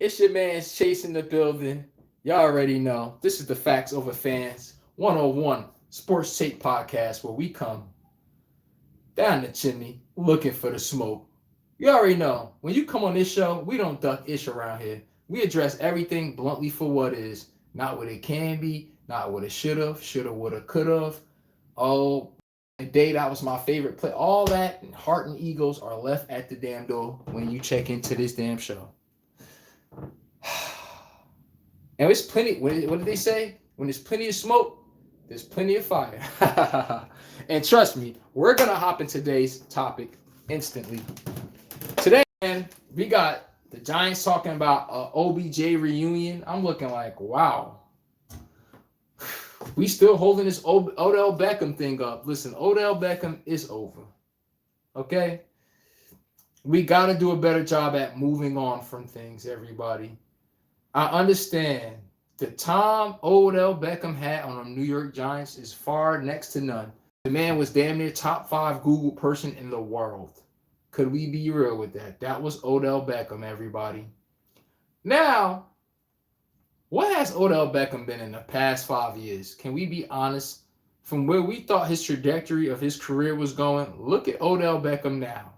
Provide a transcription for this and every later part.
It's your man's chasing the building. Y'all already know. This is the Facts Over Fans 101 Sports Take Podcast where we come down the chimney looking for the smoke. You already know. When you come on this show, we don't duck ish around here. We address everything bluntly for what is, not what it can be, not what it shoulda, woulda, coulda. Oh, the day that was my favorite play. All that and heart and egos are left at the damn door when you check into this damn show. And it's plenty. What did they say? When there's plenty of smoke, there's plenty of fire. And trust me, we're gonna hop in today's topic instantly. Today, man, we got the Giants talking about OBJ reunion. I'm looking like, wow. We still holding this Odell Beckham thing up. Listen, Odell Beckham is over. Okay? We got to do a better job at moving on from things, everybody. I understand the time Odell Beckham had on the New York Giants is far next to none. The man was damn near top 5 Google person in the world. Could we be real with that? That was Odell Beckham, everybody. Now, what has Odell Beckham been in the past 5 years? Can we be honest? From where we thought his trajectory of his career was going, look at Odell Beckham now.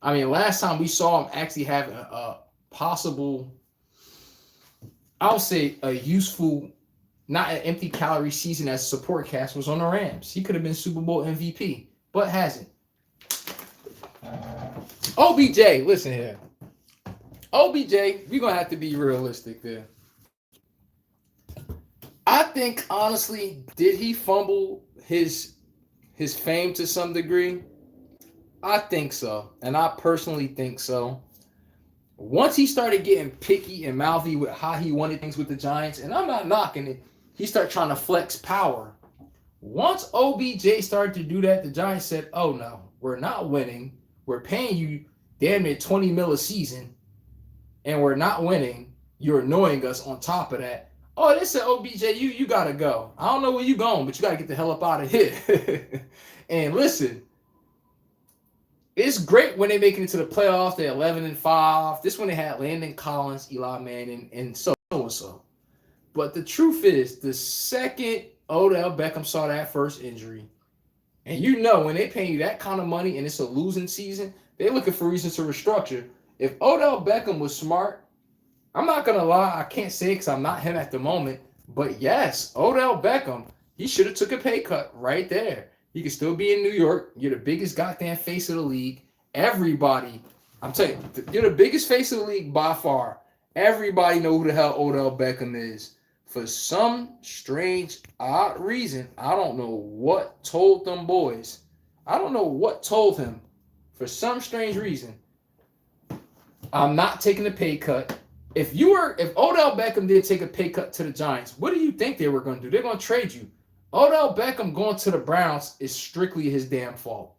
I mean, last time we saw him actually have a possible, I'll say a useful, not an empty calorie season as support cast was on the Rams. He could have been Super Bowl MVP, but hasn't. OBJ, listen here. OBJ, we're going to have to be realistic there. I think, honestly, did he fumble his fame to some degree? I think so. And I personally think so. Once he started getting picky and mouthy with how he wanted things with the Giants, and I'm not knocking it, he started trying to flex power. Once OBJ started to do that, the Giants said, oh no, we're not winning. We're paying you damn near $20 million a season, and we're not winning. You're annoying us on top of that. Oh, they said, OBJ, you got to go. I don't know where you going, but you got to get the hell up out of here. And listen, it's great when they make it into the playoffs. They're 11-5. This one they had Landon Collins, Eli Manning, and so and so. But the truth is, the second Odell Beckham saw that first injury, and you know when they pay you that kind of money and it's a losing season, they're looking for reasons to restructure. If Odell Beckham was smart, I'm not going to lie, I can't say because I'm not him at the moment, but yes, Odell Beckham, he should have took a pay cut right there. He could still be in New York. You're the biggest goddamn face of the league. Everybody, I'm telling you, you're the biggest face of the league by far. Everybody know who the hell Odell Beckham is. For some strange, odd reason, I don't know what told them boys. I don't know what told him. For some strange reason, I'm not taking a pay cut. If Odell Beckham did take a pay cut to the Giants, what do you think they were going to do? They're going to trade you. Odell Beckham going to the Browns is strictly his damn fault.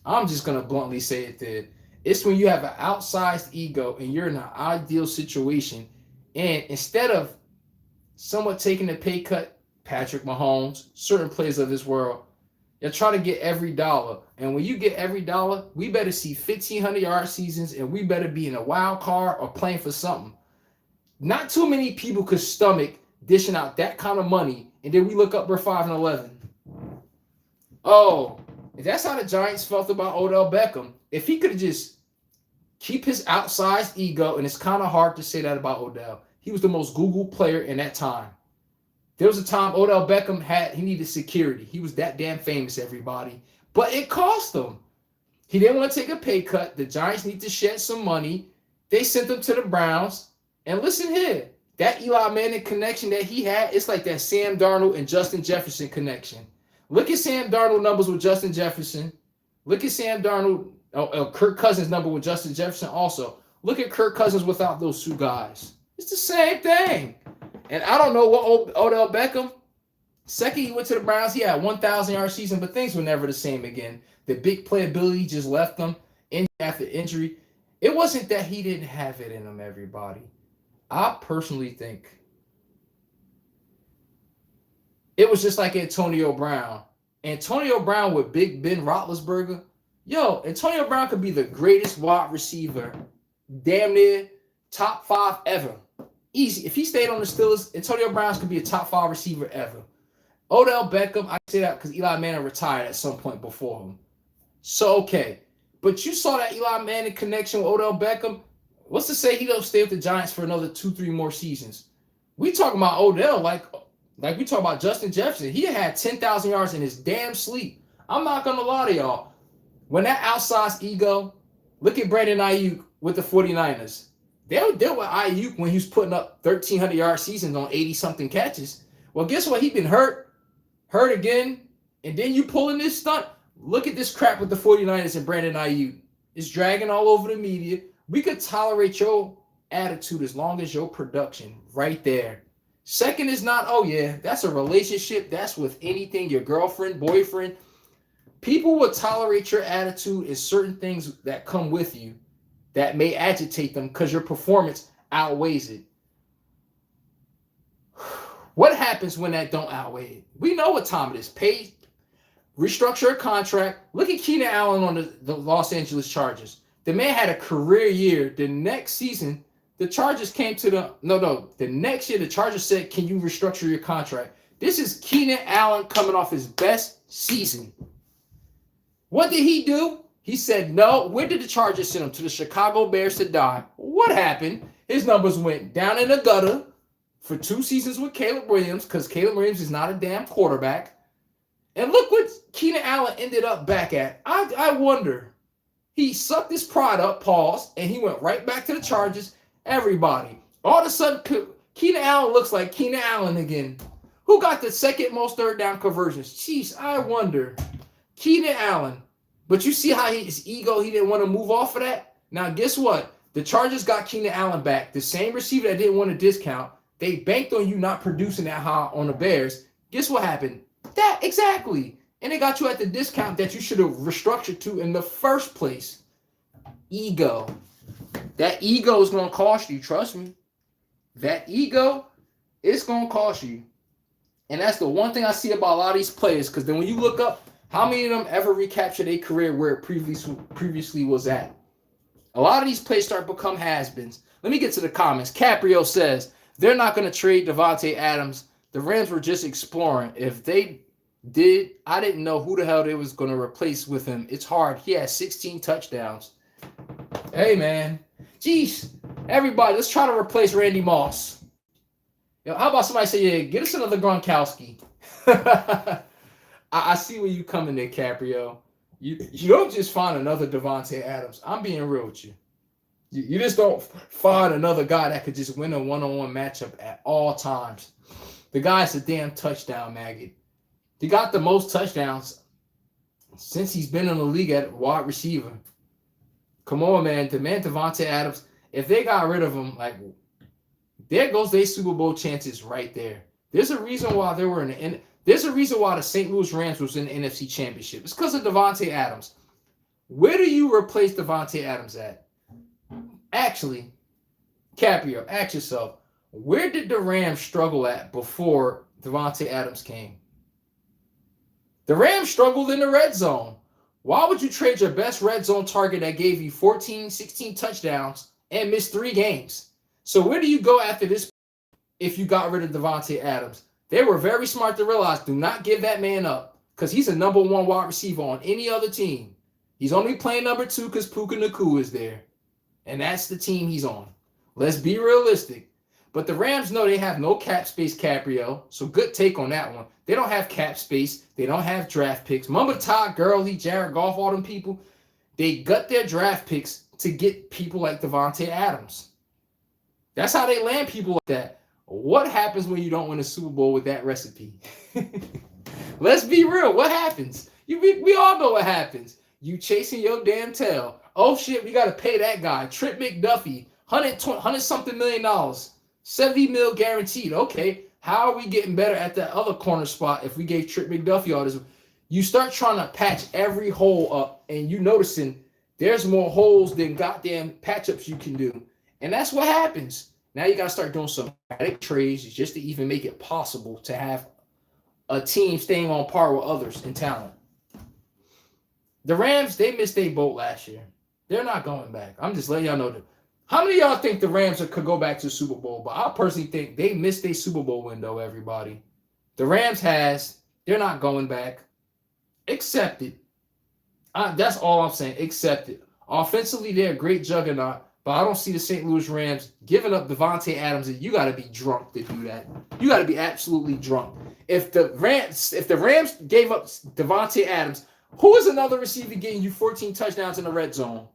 I'm just going to bluntly say it there. It's when you have an outsized ego and you're in an ideal situation, and instead of somewhat taking a pay cut, Patrick Mahomes, certain players of this world, you're trying to get every dollar. And when you get every dollar, we better see 1,500-yard seasons, and we better be in a wild card or playing for something. Not too many people could stomach dishing out that kind of money, and then we look up, we're 5-11. Oh, if that's how the Giants felt about Odell Beckham, if he could have just keep his outsized ego, and it's kind of hard to say that about Odell. He was the most Google player in that time. There was a time Odell Beckham he needed security. He was that damn famous, everybody. But it cost him. He didn't want to take a pay cut. The Giants need to shed some money. They sent him to the Browns. And listen here, that Eli Manning connection that he had, it's like that Sam Darnold and Justin Jefferson connection. Look at Sam Darnold numbers with Justin Jefferson. Look at Sam Darnold, Kirk Cousins number with Justin Jefferson also. Look at Kirk Cousins without those two guys. It's the same thing. And I don't know what Odell Beckham, second he went to the Browns, he had 1,000-yard season, but things were never the same again. The big playability just left him after injury. It wasn't that he didn't have it in him, everybody. I personally think it was just like Antonio Brown. Antonio Brown with Big Ben Roethlisberger. Yo, Antonio Brown could be the greatest wide receiver damn near top 5 ever. Easy. If he stayed on the Steelers, Antonio Brown could be a top 5 receiver ever. Odell Beckham, I say that because Eli Manning retired at some point before him. So, okay. But you saw that Eli Manning connection with Odell Beckham. What's to say he don't stay with the Giants for another 2-3 more seasons? We talking about Odell like we talk about Justin Jefferson. He had 10,000 yards in his damn sleep. I'm not going to lie to y'all. When that outsized ego, look at Brandon Aiyuk with the 49ers. They would deal with Aiyuk when he was putting up 1,300-yard seasons on 80-something catches. Well, guess what? He been hurt again, and then you pulling this stunt. Look at this crap with the 49ers and Brandon Aiyuk. It's dragging all over the media. We could tolerate your attitude as long as your production right there. Second is not, oh yeah, that's a relationship. That's with anything, your girlfriend, boyfriend. People will tolerate your attitude and certain things that come with you that may agitate them because your performance outweighs it. What happens when that don't outweigh it? We know what time it is. Pay, restructure a contract. Look at Keenan Allen on the Los Angeles Chargers. The man had a career year. The next season, the Chargers came to the next year, the Chargers said, can you restructure your contract? This is Keenan Allen coming off his best season. What did he do? He said no. Where did the Chargers send him? To the Chicago Bears to die. What happened? His numbers went down in the gutter for 2 seasons with Caleb Williams because Caleb Williams is not a damn quarterback. And look what Keenan Allen ended up back at. I wonder. He sucked his pride up, pause, and he went right back to the Chargers. Everybody. All of a sudden, Keenan Allen looks like Keenan Allen again. Who got the second most third down conversions? Jeez, I wonder. Keenan Allen. But you see how his ego, he didn't want to move off of that? Now, guess what? The Chargers got Keenan Allen back. The same receiver that didn't want to discount. They banked on you not producing that high on the Bears. Guess what happened? That, exactly. And they got you at the discount that you should have restructured to in the first place. Ego. That ego is going to cost you. Trust me. That ego, it's going to cost you. And that's the one thing I see about a lot of these players. Because then when you look up, how many of them ever recaptured a career where it previously was at? A lot of these players start to become has-beens. Let me get to the comments. Caprio says, they're not going to trade Davante Adams. The Rams were just exploring. If they did, I didn't know who the hell they was going to replace with him. It's hard. He has 16 touchdowns. Hey, man. Jeez. Everybody, let's try to replace Randy Moss. Yo, how about somebody say, yeah, get us another Gronkowski. I see where you coming there, Caprio. You don't just find another Davante Adams. I'm being real with you. You just don't find another guy that could just win a one-on-one matchup at all times. The guy's a damn touchdown maggot. He got the most touchdowns since he's been in the league at wide receiver. Come on, man. The man Davante Adams, if they got rid of him, like, there goes their Super Bowl chances right there. There's a reason why they were in the There's a reason why the St. Louis Rams was in the NFC Championship. It's because of Davante Adams. Where do you replace Davante Adams at? Actually, Caprio, ask yourself, where did the Rams struggle at before Davante Adams came? The Rams struggled in the red zone. Why would you trade your best red zone target that gave you 14, 16 touchdowns and missed 3 games? So where do you go after this if you got rid of Davante Adams? They were very smart to realize, do not give that man up because he's a number 1 wide receiver on any other team. He's only playing number 2 because Puka Nacua is there. And that's the team he's on. Let's be realistic. But the Rams know they have no cap space, Caprio. So good take on that one. They don't have cap space. They don't have draft picks. Remember Todd Gurley, Jared Goff, all them people? They gut their draft picks to get people like Davante Adams. That's how they land people like that. What happens when you don't win a Super Bowl with that recipe? Let's be real. What happens? We all know what happens. You chasing your damn tail. Oh, shit, we got to pay that guy. Trip McDuffie, $100-something million. $70 million guaranteed. Okay, how are we getting better at that other corner spot if we gave Trip McDuffie all this? You start trying to patch every hole up, and you noticing there's more holes than goddamn patch-ups you can do. And that's what happens. Now you got to start doing some dramatic trades just to even make it possible to have a team staying on par with others in talent. The Rams, they missed their boat last year. They're not going back. I'm just letting y'all know that How many of y'all think the Rams could go back to the Super Bowl? But I personally think they missed their Super Bowl window, everybody. The Rams has. They're not going back. Accept it. That's all I'm saying. Accept it. Offensively, they're a great juggernaut, but I don't see the St. Louis Rams giving up Devontae Adams. You got to be drunk to do that. You got to be absolutely drunk. If the Rams gave up Devontae Adams, who is another receiver getting you 14 touchdowns in the red zone?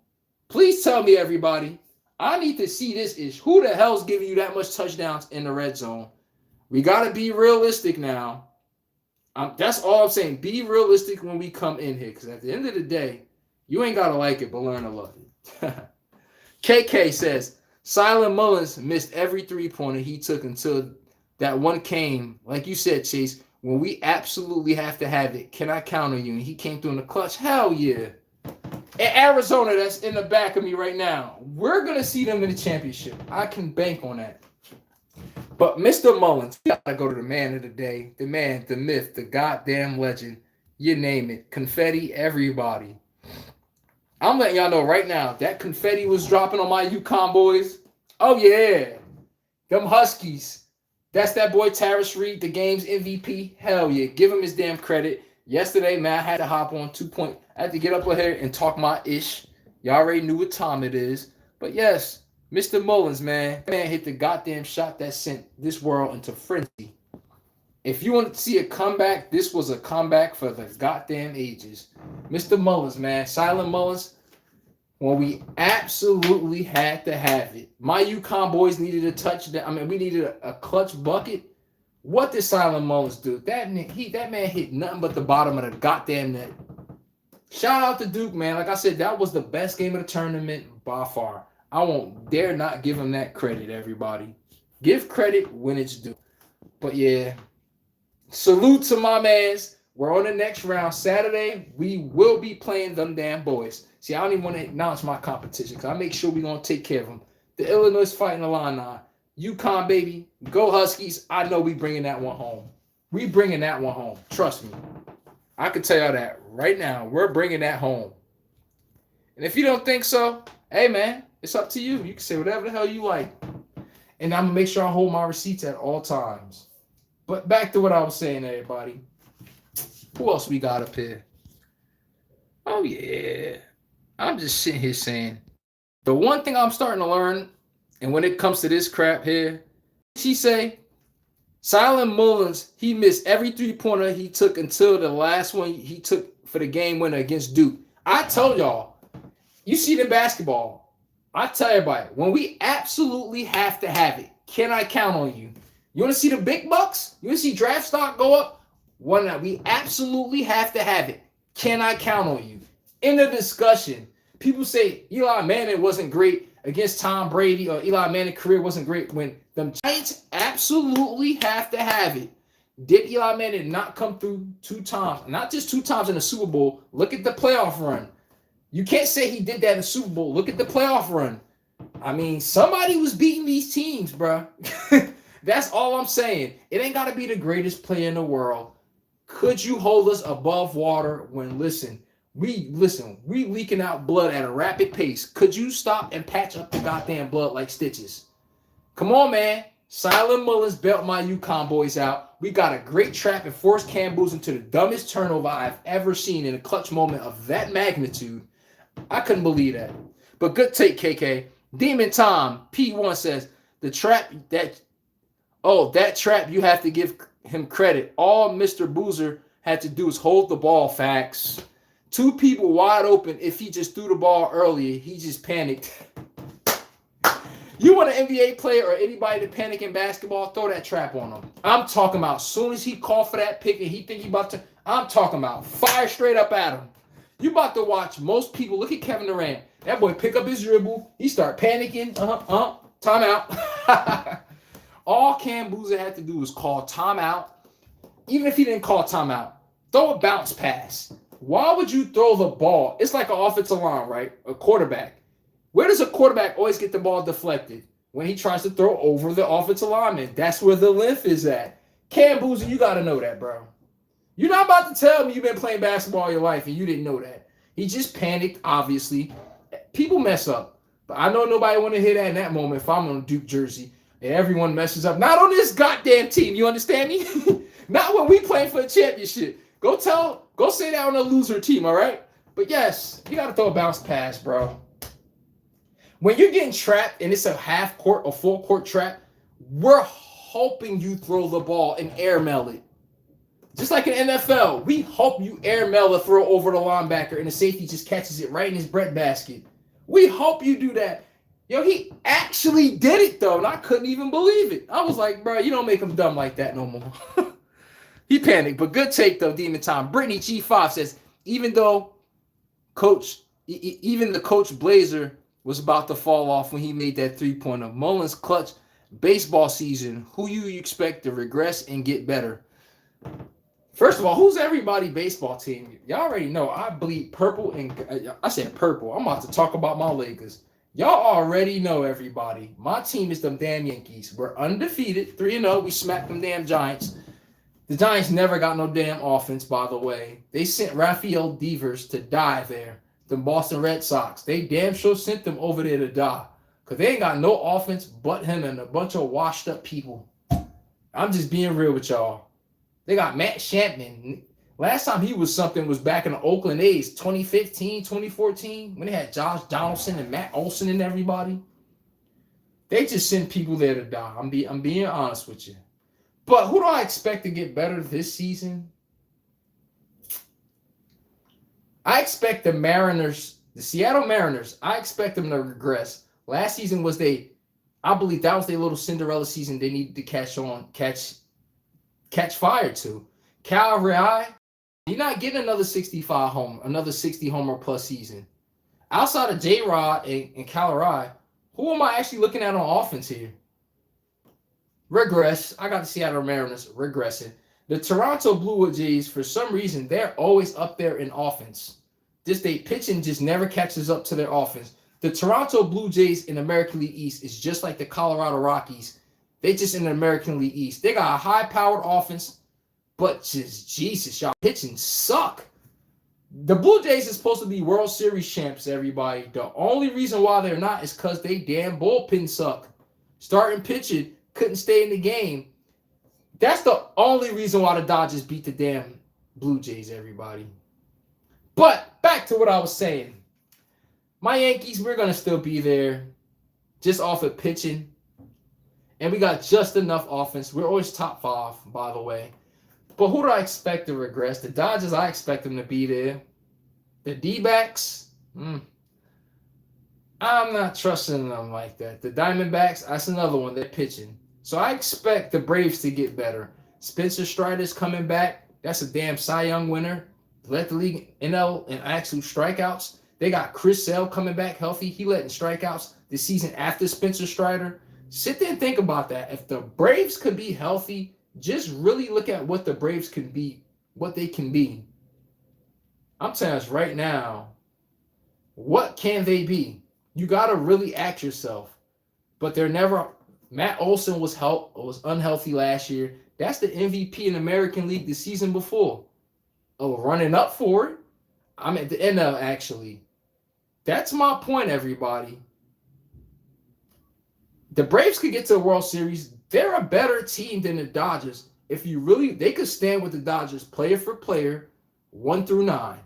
Please tell me, everybody. I need to see this ish. Who the hell's giving you that much touchdowns in the red zone? We got to be realistic now. That's all I'm saying. Be realistic when we come in here, because at the end of the day, you ain't got to like it, but learn to love it. KK says, Silent Mullins missed every three-pointer he took until that one came, like you said, Chase, when we absolutely have to have it. Can I count on you? And he came through in the clutch. Hell yeah. And Arizona, that's in the back of me right now, we're going to see them in the championship. I can bank on that. But Mr. Mullins, we got to go to the man of the day, the man, the myth, the goddamn legend. You name it. Confetti, everybody. I'm letting y'all know right now, that confetti was dropping on my UConn boys. Oh, yeah. Them Huskies. That's that boy Tarish Reed, the game's MVP. Hell yeah. Give him his damn credit. Yesterday, man, I had to hop on 2 point. I had to get up ahead and talk my ish. Y'all already knew what time it is. But yes, Mr. Mullins, man hit the goddamn shot that sent this world into frenzy. If you want to see a comeback, this was a comeback for the goddamn ages. Mr. Mullins, man, Silent Mullins, when we absolutely had to have it. My UConn boys needed a touchdown. I mean, we needed a clutch bucket. What did Silent Mullins do? That man hit nothing but the bottom of the goddamn net. Shout out to Duke, man. Like I said, that was the best game of the tournament by far. I won't dare not give him that credit, everybody. Give credit when it's due. But yeah, salute to my mans. We're on the next round. Saturday, we will be playing them damn boys. See, I don't even want to acknowledge my competition because I make sure we're going to take care of them. The Illinois Fighting Illini. UConn, baby. Go Huskies. I know we bringing that one home. We bringing that one home. Trust me. I can tell y'all that right now. We're bringing that home. And if you don't think so, hey, man, it's up to you. You can say whatever the hell you like. And I'm going to make sure I hold my receipts at all times. But back to what I was saying, everybody. Who else we got up here? Oh, yeah. I'm just sitting here saying, the one thing I'm starting to learn, and when it comes to this crap here, she say, Silent Mullins, he missed every three-pointer he took until the last one he took for the game winner against Duke. I told y'all, you see the basketball. I tell everybody, when we absolutely have to have it, can I count on you? You want to see the big bucks? You want to see draft stock go up? One that we absolutely have to have it. Can I count on you? In the discussion, people say Eli Manning wasn't great against Tom Brady, or Eli Manning's career wasn't great when the Giants absolutely have to have it. Did Eli Manning not come through 2 times? Not just 2 times in the Super Bowl. Look at the playoff run. You can't say he did that in the Super Bowl. Look at the playoff run. I mean, somebody was beating these teams, bro. That's all I'm saying. It ain't got to be the greatest player in the world. Could you hold us above water when, we leaking out blood at a rapid pace. Could you stop and patch up the goddamn blood like stitches? Come on, man. Silent Mullins belt my UConn boys out. We got a great trap and forced Cam Booz into the dumbest turnover I've ever seen in a clutch moment of that magnitude. I couldn't believe that. But good take, KK. Demon Tom, P1 says, that trap, you have to give him credit. All Mr. Boozer had to do is hold the ball. Facts. 2 people wide open. If he just threw the ball earlier, he just panicked. You want an NBA player or anybody to panic in basketball, throw that trap on him. I'm talking about as soon as he called for that pick and he think he about to, I'm talking about fire straight up at him. You about to watch most people, look at Kevin Durant. That boy pick up his dribble. He start panicking. Timeout. All Cam Boozer had to do was call timeout. Even if he didn't call timeout, throw a bounce pass. Why would you throw the ball? It's like an offensive line, right? A quarterback. Where does a quarterback always get the ball deflected? When he tries to throw over the offensive lineman. That's where the length is at. Cam Boozer, you got to know that, bro. You're not about to tell me you've been playing basketball all your life and you didn't know that. He just panicked, obviously. People mess up. But I know nobody want to hear that in that moment if I'm on a Duke jersey and everyone messes up. Not on this goddamn team. You understand me? Not when we playing for a championship. Go say that on a loser team, all right? But yes, you got to throw a bounce pass, bro. When you're getting trapped and it's a half court or full court trap, we're hoping you throw the ball and airmail it. Just like in NFL, we hope you airmail a throw over the linebacker and the safety just catches it right in his breadbasket. We hope you do that. Yo, he actually did it, though, and I couldn't even believe it. I was like, bro, you don't make him dumb like that no more. He panicked, but good take, though, Demon Time. Brittany G5 says, even though even the Coach Blazer was about to fall off when he made that three-pointer, Mullins clutch baseball season, who you expect to regress and get better? First of all, who's everybody baseball team? Y'all already know I bleed purple, and I said purple. I'm about to talk about my Lakers. Y'all already know everybody. My team is them damn Yankees. We're undefeated, 3-0. We smacked them damn Giants. The Giants never got no damn offense, by the way. They sent Rafael Devers to die there. The Boston Red Sox. They damn sure sent them over there to die. Because they ain't got no offense but him and a bunch of washed up people. I'm just being real with y'all. They got Matt Chapman. Last time he was something was back in the Oakland A's, 2015, 2014, when they had Josh Donaldson and Matt Olson and everybody. They just send people there to die. I'm being honest with you. But who do I expect to get better this season? I expect the Seattle Mariners, I expect them to regress. Last season I believe that was their little Cinderella season they needed to catch fire to. Cal Raleigh, you're not getting another 60 homer plus season. Outside of J-Rod and Cal Raleigh, who am I actually looking at on offense here? Regress. I got the Seattle Mariners regressing. The Toronto Blue Jays, for some reason, they're always up there in offense. They pitching just never catches up to their offense. The Toronto Blue Jays in American League East is just like the Colorado Rockies. They just in the American League East. They got a high-powered offense, but just, Jesus, y'all pitching suck. The Blue Jays is supposed to be World Series champs, everybody. The only reason why they're not is because they damn bullpen suck. Starting pitching couldn't stay in the game. That's the only reason why the Dodgers beat the damn Blue Jays, everybody. But back to what I was saying. My Yankees, we're going to still be there just off of pitching. And we got just enough offense. We're always top 5, by the way. But who do I expect to regress? The Dodgers, I expect them to be there. The D-backs, I'm not trusting them like that. The Diamondbacks, that's another one. They're pitching. So I expect the Braves to get better. Spencer Strider's coming back. That's a damn Cy Young winner. Led the league NL in absolute strikeouts. They got Chris Sale coming back healthy. He led in strikeouts the season after Spencer Strider. Sit there and think about that. If the Braves could be healthy, just really look at what the Braves can be, what they can be. I'm telling us right now, what can they be? You got to really ask yourself. But they're never. Matt Olson was unhealthy last year. That's the MVP in the American League the season before. Oh, running up for it. I'm at the end of actually. That's my point, everybody. The Braves could get to the World Series. They're a better team than the Dodgers. They could stand with the Dodgers player for player, 1 through 9.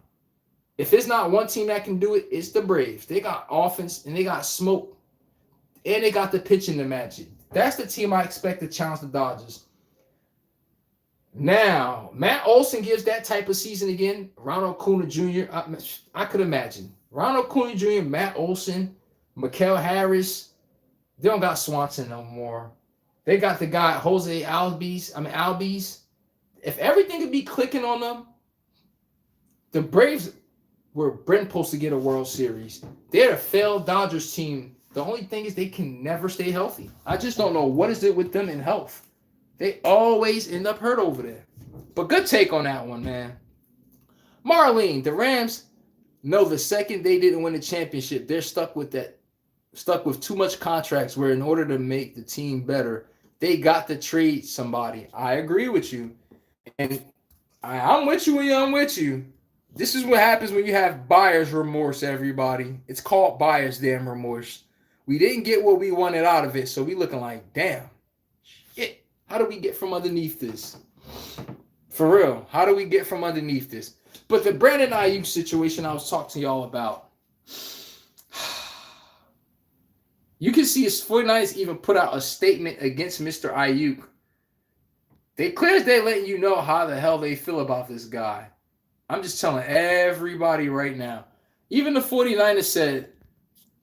If it's not one team that can do it, it's the Braves. They got offense and they got smoke. And they got the pitching to match it. That's the team I expect to challenge the Dodgers. Now, Matt Olson gives that type of season again. Ronald Acuna Jr., I could imagine. Ronald Acuna Jr., Matt Olson, Mikael Harris. They don't got Swanson no more. They got the guy, Jose Albies. If everything could be clicking on them, the Braves were supposed to get a World Series. They're a failed Dodgers team. The only thing is they can never stay healthy. I just don't know what is it with them in health. They always end up hurt over there. But good take on that one, man. Marlene, the Rams, no, the second they didn't win the championship, they're stuck with too much contracts where in order to make the team better, they got to trade somebody. I agree with you. And I'm with you when I'm with you. This is what happens when you have buyer's remorse, everybody. It's called buyer's damn remorse. We didn't get what we wanted out of it, so we looking like, damn, shit. How do we get from underneath this? For real, how do we get from underneath this? But the Brandon Aiyuk situation I was talking to y'all about, you can see his 49ers even put out a statement against Mr. Aiyuk. They clear as day letting you know how the hell they feel about this guy. I'm just telling everybody right now. Even the 49ers said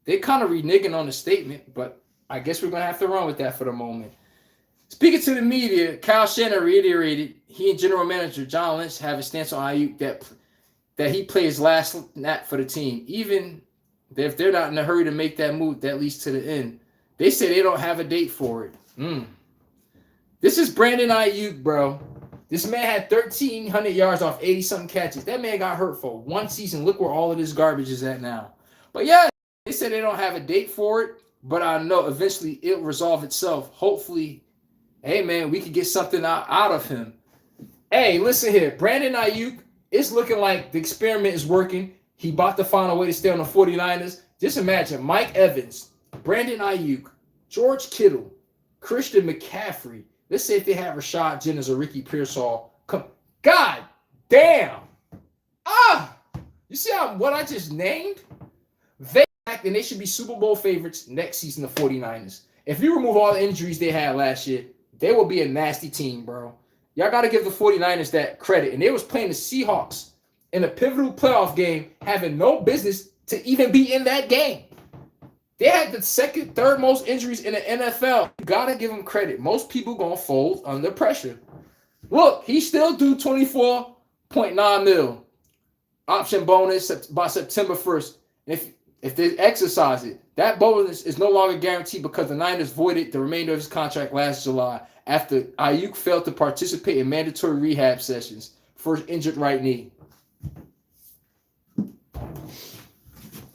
they kind of reneging on the statement, but I guess we're going to have to run with that for the moment. Speaking to the media, Kyle Shanahan reiterated he and general manager John Lynch have a stance on Aiyuk that he plays last snap for the team, even if they're not in a hurry to make that move that leads to the end. They say they don't have a date for it. This is Brandon Aiyuk, bro. This man had 1,300 yards off 80-something catches. That man got hurt for one season. Look where all of this garbage is at now. But yeah, they said they don't have a date for it, but I know eventually it'll resolve itself. Hopefully, hey, man, we could get something out of him. Hey, listen here. Brandon Aiyuk, it's looking like the experiment is working. He about to find a way to stay on the 49ers. Just imagine Mike Evans, Brandon Aiyuk, George Kittle, Christian McCaffrey. Let's say if they have Rashad Jennings or Ricky Pearsall. God damn. You see what I just named? And they should be Super Bowl favorites next season, the 49ers. If you remove all the injuries they had last year, they will be a nasty team, bro. Y'all got to give the 49ers that credit. And they was playing the Seahawks in a pivotal playoff game, having no business to even be in that game. They had the second, third most injuries in the NFL. You got to give them credit. Most people going to fold under pressure. Look, he still do $24.9 million option bonus by September 1st. If they exercise it, that bonus is no longer guaranteed because the Niners voided the remainder of his contract last July after Aiyuk failed to participate in mandatory rehab sessions for his injured right knee.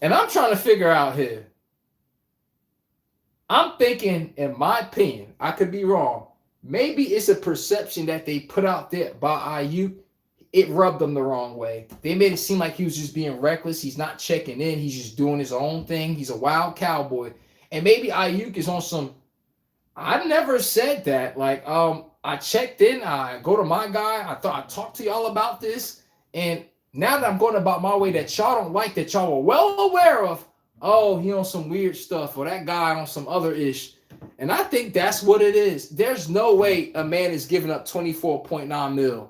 And I'm trying to figure out here. I'm thinking, in my opinion, I could be wrong. Maybe it's a perception that they put out there by Aiyuk. It rubbed them the wrong way. They made it seem like he was just being reckless. He's not checking in. He's just doing his own thing. He's a wild cowboy. And maybe Aiyuk is on some, I never said that. Like, I checked in. I go to my guy. I thought I'd talk to y'all about this. And now that I'm going about my way that y'all don't like, that y'all were well aware of, oh, he on some weird stuff, or that guy on some other ish. And I think that's what it is. There's no way a man is giving up $24.9 million.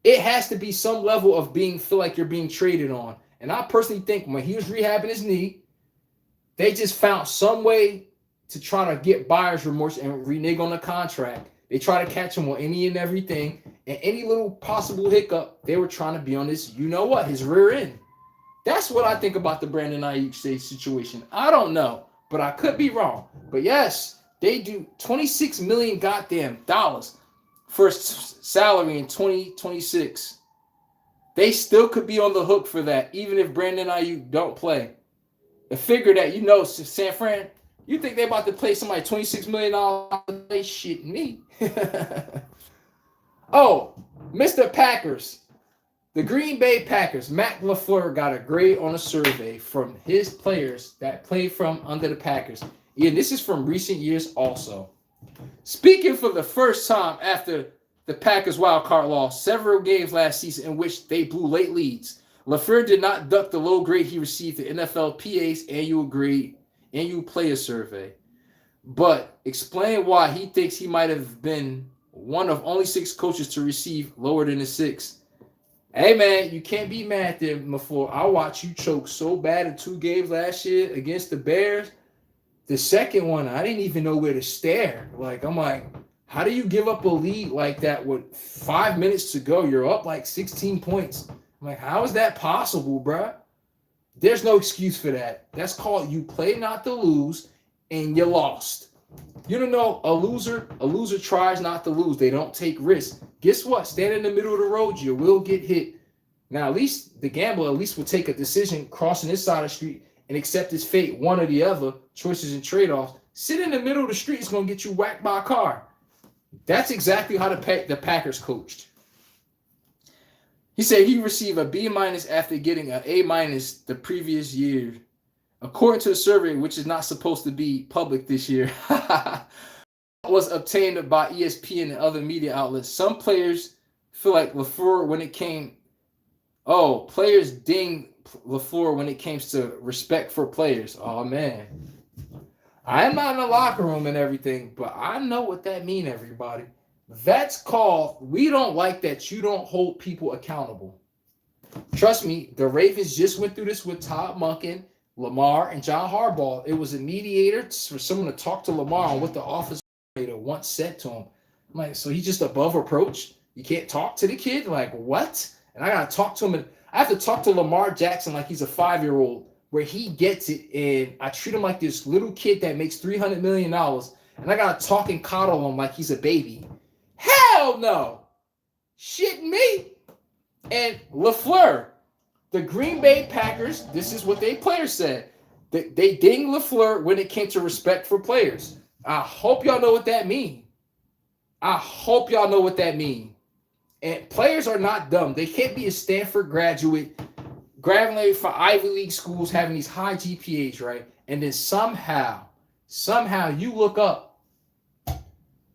It has to be some level of feel like you're being traded on. And I personally think when he was rehabbing his knee, they just found some way to try to get buyer's remorse and renege on the contract. They try to catch him on any and everything. And any little possible hiccup, they were trying to be on this, you know what, his rear end. That's what I think about the Brandon Aiyuk situation. I don't know, but I could be wrong. But yes, they do $26 million goddamn dollars for salary in 2026. They still could be on the hook for that, even if Brandon Aiyuk don't play. And figure that, San Fran, you think they about to play somebody $26 million? They shit me. Oh, Mr. Packers. The Green Bay Packers, Matt LaFleur got a grade on a survey from his players that played from under the Packers. Yeah, this is from recent years also. Speaking for the first time after the Packers wildcard loss several games last season in which they blew late leads, LaFleur did not duck the low grade he received the NFLPA's annual player survey, but explain why he thinks he might have been one of only 6 coaches to receive lower than a 6. Hey, man, you can't be mad at them, LaFleur. I watched you choke so bad in 2 games last year against the Bears. The second one, I didn't even know where to stare. I'm like, how do you give up a lead like that with 5 minutes to go? You're up like 16 points. I'm like, how is that possible, bro? There's no excuse for that. That's called you play not to lose, and you lost. You don't know, a loser tries not to lose. They don't take risks. Guess what? Stand in the middle of the road, you will get hit. Now, at least the gambler will take a decision crossing this side of the street and accept his fate, one or the other, choices and trade-offs. Sit in the middle of the street is going to get you whacked by a car. That's exactly how the Packers coached. He said he received a B- after getting an A- the previous year. According to the survey, which is not supposed to be public this year, was obtained by ESPN and other media outlets. Some players feel like LaFleur when it came. Oh, players ding LaFleur when it comes to respect for players. Oh man, I am not in the locker room and everything, but I know what that means, everybody. That's called, we don't like that you don't hold people accountable. Trust me, the Ravens just went through this with Todd Monken, Lamar, and John Harbaugh. It was a mediator for someone to talk to Lamar on what the offensive coordinator once said to him. I'm like, so he's just above reproach? You can't talk to the kid? Like, what? And I got to talk to him. And I have to talk to Lamar Jackson like he's a 5-year-old, where he gets it. And I treat him like this little kid that makes $300 million. And I got to talk and coddle him like he's a baby. Hell no. Shit me. And LaFleur, the Green Bay Packers, this is what their players said. They ding LaFleur when it came to respect for players. I hope y'all know what that means. I hope y'all know what that means. And players are not dumb. They can't be a Stanford graduate, graduating from Ivy League schools, having these high GPAs, right? And then somehow you look up,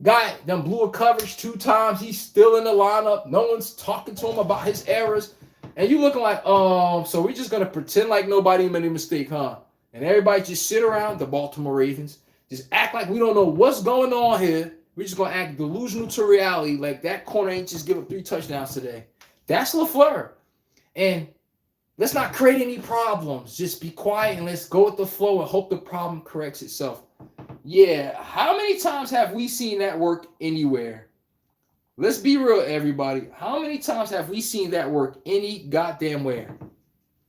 guy done blew a coverage 2 times. He's still in the lineup. No one's talking to him about his errors. And you looking like, so we're just going to pretend like nobody made a mistake, huh? And everybody just sit around, the Baltimore Ravens, just act like we don't know what's going on here. We're just going to act delusional to reality, like that corner ain't just give up 3 touchdowns today. That's LaFleur. And let's not create any problems. Just be quiet and let's go with the flow and hope the problem corrects itself. Yeah, how many times have we seen that work anywhere? Let's be real, everybody. How many times have we seen that work any goddamn where?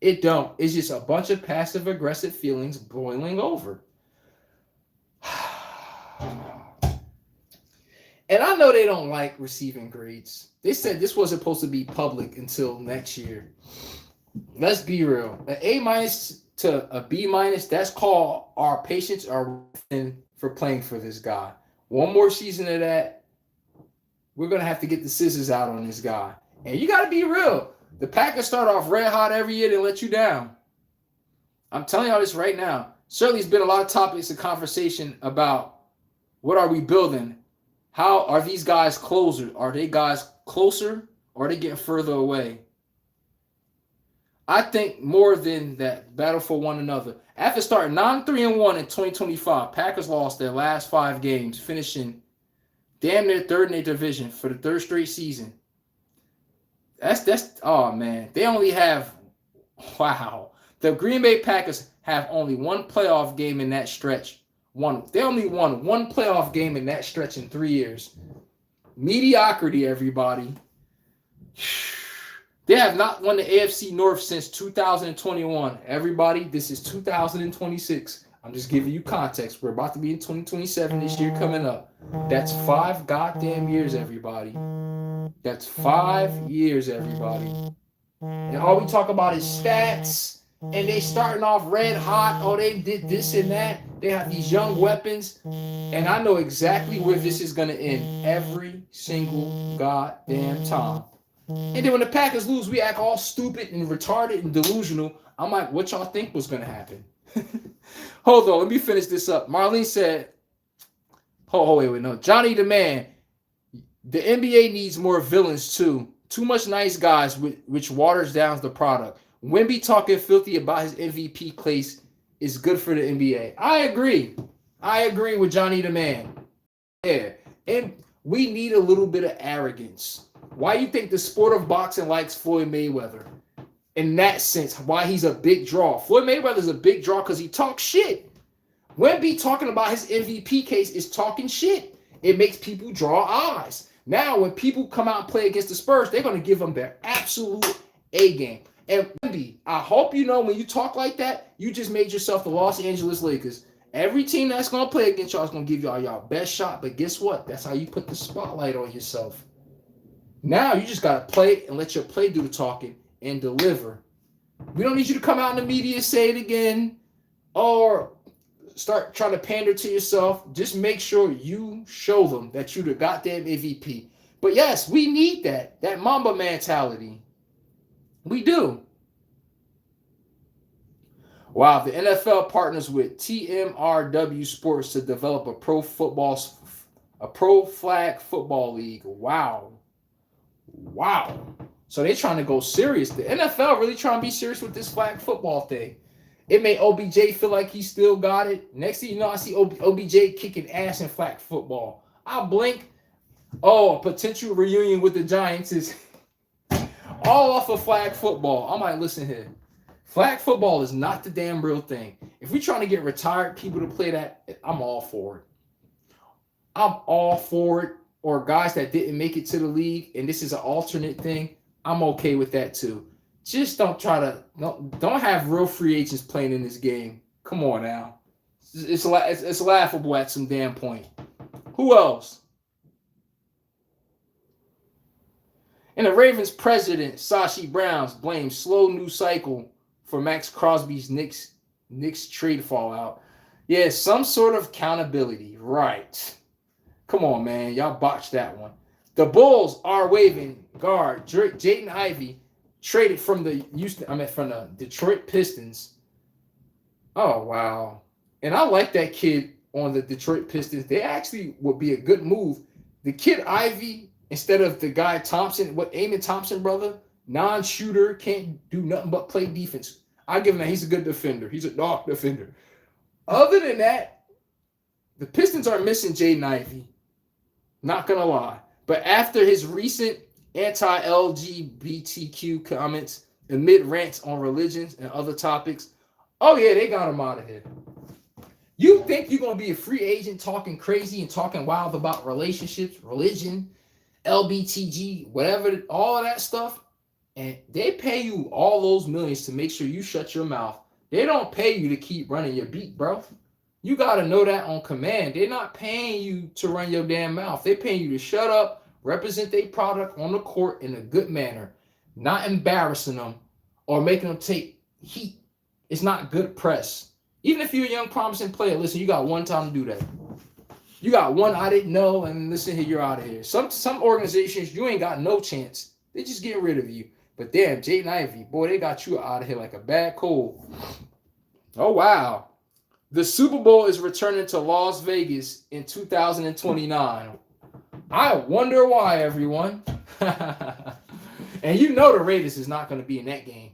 It don't. It's just a bunch of passive-aggressive feelings boiling over. And I know they don't like receiving grades. They said this wasn't supposed to be public until next year. Let's be real. An A- to a B-, that's called our patience are for playing for this guy. One more season of that, we're going to have to get the scissors out on this guy. And you got to be real. The Packers start off red hot every year and let you down. I'm telling y'all this right now. Certainly, there's been a lot of topics of conversation about what are we building? How are these guys closer? Are they guys closer or are they getting further away? I think more than that, battle for one another. After starting 9-3-1 in 2025, Packers lost their last 5 games, finishing damn near third in their division for the 3rd straight season. That's oh man. They only have, wow. The Green Bay Packers have only 1 playoff game in that stretch. They only won 1 playoff game in that stretch in 3 years. Mediocrity, everybody. They have not won the AFC North since 2021. Everybody, this is 2026. I'm just giving you context. We're about to be in 2027 this year coming up. That's 5 goddamn years, everybody. That's 5 years, everybody. And all we talk about is stats. And they starting off red hot. Oh, they did this and that. They have these young weapons. And I know exactly where this is going to end every single goddamn time. And then when the Packers lose, we act all stupid and retarded and delusional. I'm like, what y'all think was going to happen? Hold on, let me finish this up. Marlene said, wait, no. Johnny the man, the NBA needs more villains too. Too much nice guys, which waters down the product. Wemby talking filthy about his MVP place is good for the NBA. I agree. I agree with Johnny the man. Yeah, and we need a little bit of arrogance. Why you think the sport of boxing likes Floyd Mayweather? In that sense, why he's a big draw. Floyd Mayweather is a big draw because he talks shit. Wemby talking about his MVP case is talking shit. It makes people draw eyes. Now, when people come out and play against the Spurs, they're going to give them their absolute A game. And Wemby, I hope you know when you talk like that, you just made yourself the Los Angeles Lakers. Every team that's going to play against y'all is going to give y'all best shot. But guess what? That's how you put the spotlight on yourself. Now you just got to play and let your play do the talking and deliver. We don't need you to come out in the media, say it again, or start trying to pander to yourself. Just make sure you show them that you're the goddamn MVP. But yes, we need that Mamba mentality. We do. Wow, the NFL partners with TMRW Sports to develop a pro flag football league. Wow. Wow. So they're trying to go serious. The NFL really trying to be serious with this flag football thing. It made OBJ feel like he still got it. Next thing you know, I see OBJ kicking ass in flag football. I blink. Oh, a potential reunion with the Giants is all off of flag football. I'm like, listen here. Flag football is not the damn real thing. If we're trying to get retired people to play that, I'm all for it. I'm all for it. Or guys that didn't make it to the league, and this is an alternate thing, I'm okay with that too. Just don't have real free agents playing in this game. Come on now. It's laughable at some damn point. Who else? And the Ravens president, Sashi Browns, blames slow news cycle for Max Crosby's Knicks trade fallout. Yeah, some sort of accountability. Right. Come on, man. Y'all botched that one. The Bulls are waiving guard Jaden Ivey, traded from the Detroit Pistons. Oh, wow. And I like that kid on the Detroit Pistons. They actually would be a good move. The kid Ivey, instead of the guy Thompson, Amen Thompson, brother, non-shooter, can't do nothing but play defense. I give him that. He's a good defender. He's a dog defender. Other than that, the Pistons are missing Jaden Ivey. Not going to lie. But after his recent anti-LGBTQ comments amid rants on religions and other topics, oh, yeah, they got him out of here. You think you're going to be a free agent talking crazy and talking wild about relationships, religion, LBTG, whatever, all of that stuff, and they pay you all those millions to make sure you shut your mouth. They don't pay you to keep running your beat, bro. You got to know that on command. They're not paying you to run your damn mouth. They're paying you to shut up, represent their product on the court in a good manner, not embarrassing them or making them take heat. It's not good press. Even if you're a young, promising player, listen, you got one time to do that. You got one, I didn't know, and listen here, you're out of here. Some organizations, you ain't got no chance. They just getting rid of you. But damn, Jaden Ivey, boy, they got you out of here like a bad cold. Oh, wow. The Super Bowl is returning to Las Vegas in 2029. I wonder why, everyone. And you know the Raiders is not going to be in that game.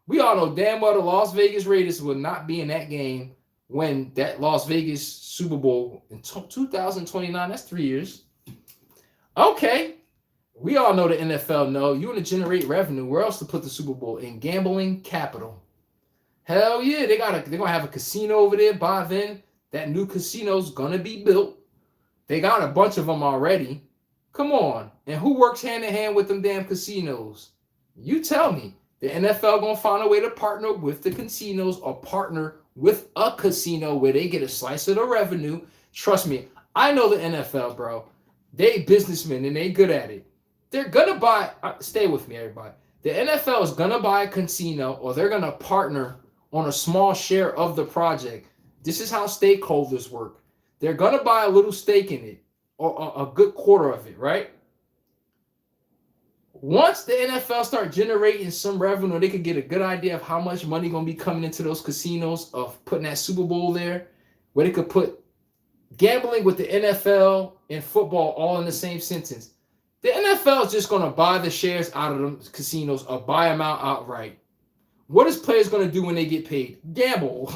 We all know damn well the Las Vegas Raiders will not be in that game when that Las Vegas Super Bowl in 2029, that's 3 years. Okay. We all know the NFL know. You want to generate revenue. Where else to put the Super Bowl? In gambling capital. Hell yeah, they're gonna have a casino over there by then. That new casino's gonna be built. They got a bunch of them already. Come on. And who works hand in hand with them damn casinos? You tell me. The NFL gonna find a way to partner with the casinos or partner with a casino where they get a slice of the revenue. Trust me, I know the NFL, bro. They businessmen and they good at it. They're gonna buy. Stay with me, everybody. The NFL is gonna buy a casino or they're gonna partner on a small share of the project. This is how stakeholders work. They're going to buy a little stake in it, or a good quarter of it, right? Once the NFL start generating some revenue, they could get a good idea of how much money going to be coming into those casinos of putting that Super Bowl there, where they could put gambling with the NFL and football all in the same sentence. The NFL is just going to buy the shares out of them casinos or buy them out outright. What is players going to do when they get paid? Gamble.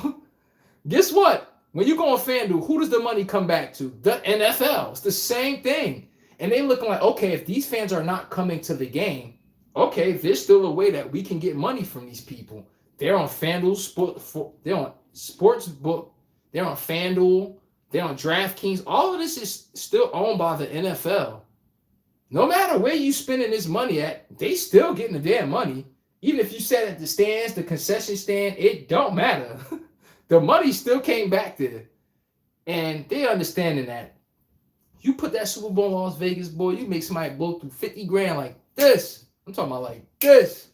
Guess what? When you go on FanDuel, who does the money come back to? The NFL. It's the same thing. And they looking like, okay, if these fans are not coming to the game, okay, there's still a way that we can get money from these people. They're on FanDuel, they're on Sportsbook, they're on FanDuel, they're on DraftKings. All of this is still owned by the NFL. No matter where you spending this money at, they still getting the damn money. Even if you sat at the stands, the concession stand, it don't matter. The money still came back there. And they understanding that. You put that Super Bowl in Las Vegas, boy, you make somebody blow through 50 grand like this. I'm talking about like this.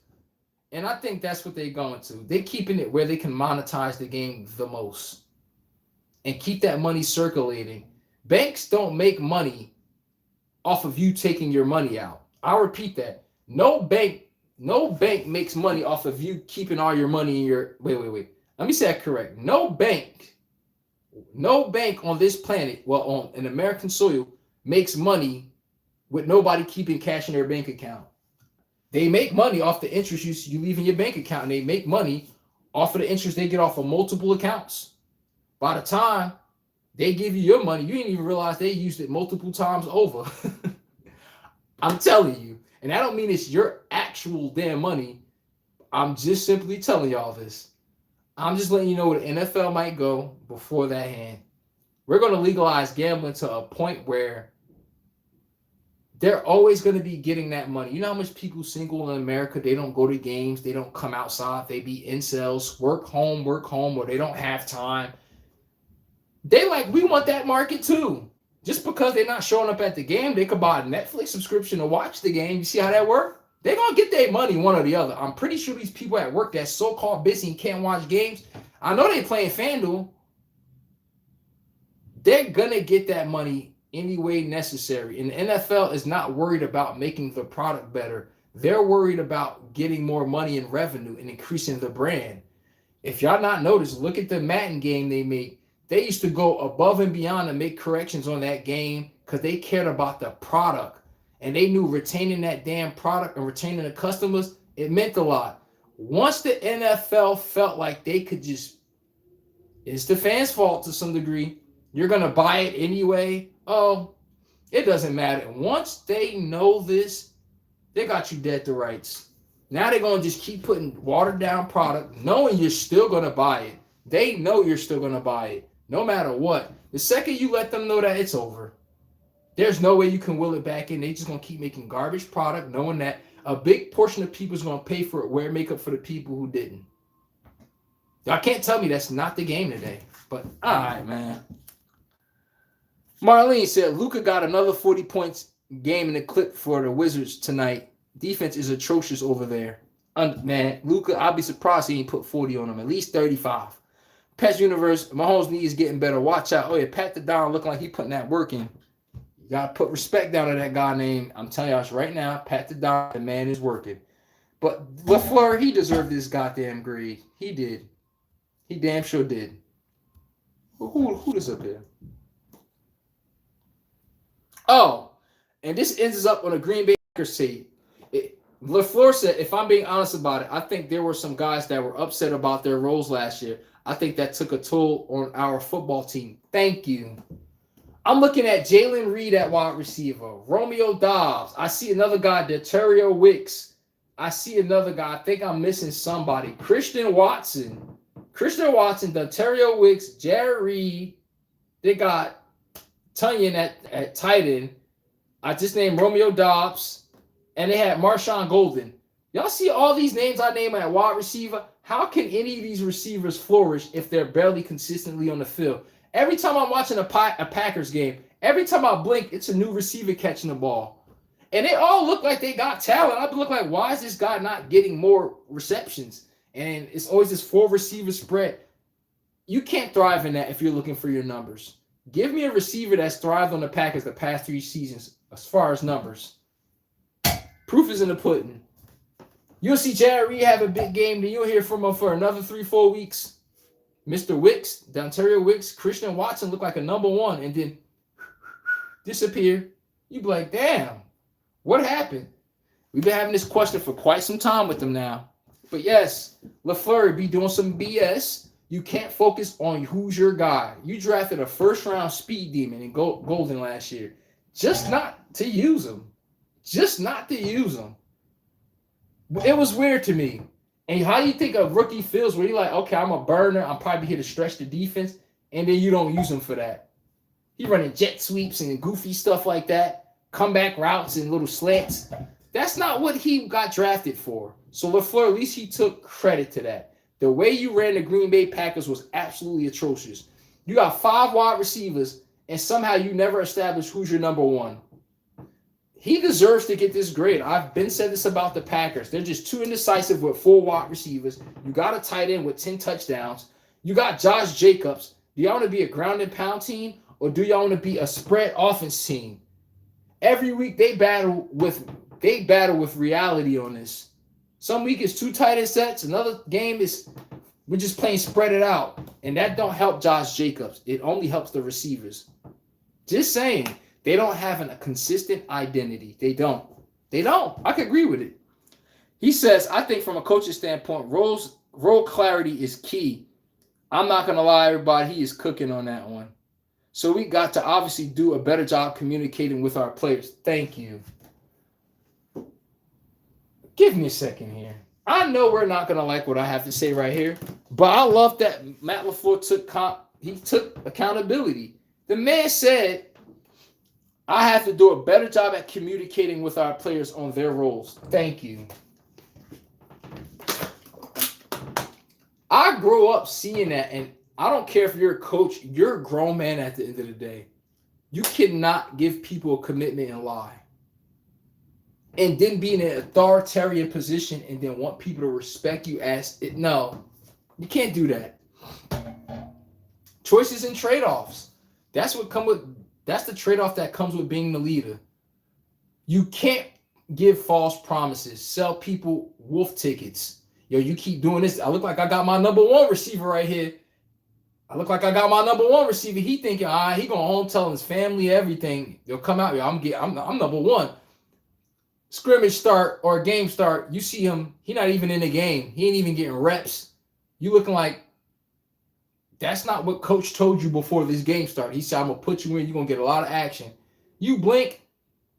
And I think that's what they're going to. They're keeping it where they can monetize the game the most and keep that money circulating. Banks don't make money off of you taking your money out. I'll repeat that. No bank makes money off of you keeping all your money in your... Wait. Let me say that correct. No bank on this planet, well, on an American soil, makes money with nobody keeping cash in their bank account. They make money off the interest you leave in your bank account, and they make money off of the interest they get off of multiple accounts. By the time they give you your money, you didn't even realize they used it multiple times over. I'm telling you. And I don't mean it's your actual damn money. I'm just simply telling y'all this. I'm just letting you know where the NFL might go before that hand. We're going to legalize gambling to a point where they're always going to be getting that money. You know how much people single in America, they don't go to games, they don't come outside, they be incels, work home, or they don't have time. They like, we want that market too. Just because they're not showing up at the game, they could buy a Netflix subscription to watch the game. You see how that works? They're going to get their money one or the other. I'm pretty sure these people at work that's so-called busy and can't watch games, I know they playing FanDuel. They're going to get that money any way necessary. And the NFL is not worried about making the product better. They're worried about getting more money and revenue and increasing the brand. If y'all not noticed, look at the Madden game they made. They used to go above and beyond to make corrections on that game because they cared about the product. And they knew retaining that damn product and retaining the customers, it meant a lot. Once the NFL felt like they could just, it's the fans' fault to some degree, you're going to buy it anyway. Oh, it doesn't matter. Once they know this, they got you dead to rights. Now they're going to just keep putting watered down product, knowing you're still going to buy it. They know you're still going to buy it, no matter what. The second you let them know that, it's over. There's no way you can will it back in. They just going to keep making garbage product, knowing that a big portion of people is going to pay for it, wear makeup for the people who didn't. Y'all can't tell me that's not the game today. But, all right, man. Marlene said, Luka got another 40 points game in the clip for the Wizards tonight. Defense is atrocious over there. Man, Luka, I'll be surprised he ain't put 40 on him. At least 35. Pets Universe, Mahomes' knee is getting better. Watch out. Oh, yeah, Pat the Don looking like he putting that work in. You got to put respect down to that guy named, I'm telling y'all right now, Pat the Don, the man is working. But LaFleur, he deserved this goddamn grade. He did. He damn sure did. Who is up there? Oh, and this ends up on a Green Bay Packers tape. LaFleur said, if I'm being honest about it, I think there were some guys that were upset about their roles last year. I think that took a toll on our football team. Thank you. I'm looking at Jalen Reed at wide receiver, Romeo Dobbs. I see another guy, Deterrio Wicks. I see another guy. I think I'm missing somebody. Christian Watson, Deterrio Wicks, Jared Reed. They got Tunyon at tight end. I just named Romeo Dobbs. And they had Marshawn Golden. Y'all see all these names I name at wide receiver? How can any of these receivers flourish if they're barely consistently on the field? Every time I'm watching a Packers game, every time I blink, it's a new receiver catching the ball. And they all look like they got talent. I look like, why is this guy not getting more receptions? And it's always this 4-receiver spread. You can't thrive in that if you're looking for your numbers. Give me a receiver that's thrived on the Packers the past 3 seasons as far as numbers. Proof is in the pudding. You'll see Jared Reed have a big game, then you'll hear from him for another 3-4 weeks. Mr. Wicks, Dontario Wicks, Christian Watson look like a number 1 and then disappear. You be like, damn, what happened? We've been having this question for quite some time with them now. But yes, LaFleur be doing some BS. You can't focus on who's your guy. You drafted a first-round speed demon in Golden last year. Just not to use him. It was weird to me. And how do you think a rookie feels where you're like, okay, I'm a burner. I'm probably here to stretch the defense. And then you don't use him for that. He running jet sweeps and goofy stuff like that. Comeback routes and little slants. That's not what he got drafted for. So LaFleur, at least he took credit to that. The way you ran the Green Bay Packers was absolutely atrocious. You got 5 wide receivers, and somehow you never established who's your number 1. He deserves to get this grade. I've been said this about the Packers. They're just too indecisive with 4 wide receivers. You got a tight end with 10 touchdowns. You got Josh Jacobs. Do y'all want to be a ground and pound team, or do y'all want to be a spread offense team? Every week they battle with reality on this. Some week it's 2 tight end sets. Another game is We're just playing spread it out. And that don't help Josh Jacobs. It only helps the receivers. Just saying. They don't have a consistent identity. They don't. I can agree with it. He says, I think from a coaching standpoint, role clarity is key. I'm not going to lie, everybody. He is cooking on that one. So we got to obviously do a better job communicating with our players. Thank you. Give me a second here. I know we're not going to like what I have to say right here, but I love that Matt LaFleur took accountability. The man said, I have to do a better job at communicating with our players on their roles. Thank you. I grew up seeing that, and I don't care if you're a coach, you're a grown man at the end of the day. You cannot give people a commitment and lie. And then be in an authoritarian position and then want people to respect you as it. No, you can't do that. Choices and trade-offs. That's the trade-off that comes with being the leader. You can't give false promises, sell people wolf tickets. Yo, you keep doing this. I look like I got my number one receiver right here. He thinking, he going home telling his family everything. They'll come out. Yo, I'm number one. Scrimmage start or a game start, you see him. He not even in the game. He ain't even getting reps. You looking like that's not what coach told you before this game started. He said, I'm going to put you in. You're going to get a lot of action. You blink,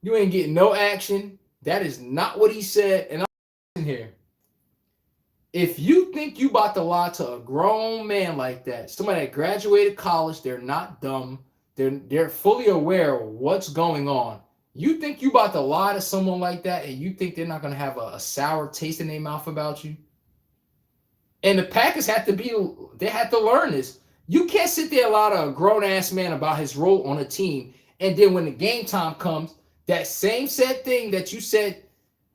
you ain't getting no action. That is not what he said. And I'm in here. If you think you about to lie to a grown man like that, somebody that graduated college, they're not dumb. They're fully aware of what's going on. You think you about to lie to someone like that and you think they're not going to have a sour taste in their mouth about you? And the Packers had to learn this. You can't sit there and lie to a grown-ass man about his role on a team, and then when the game time comes, that same said thing that you said,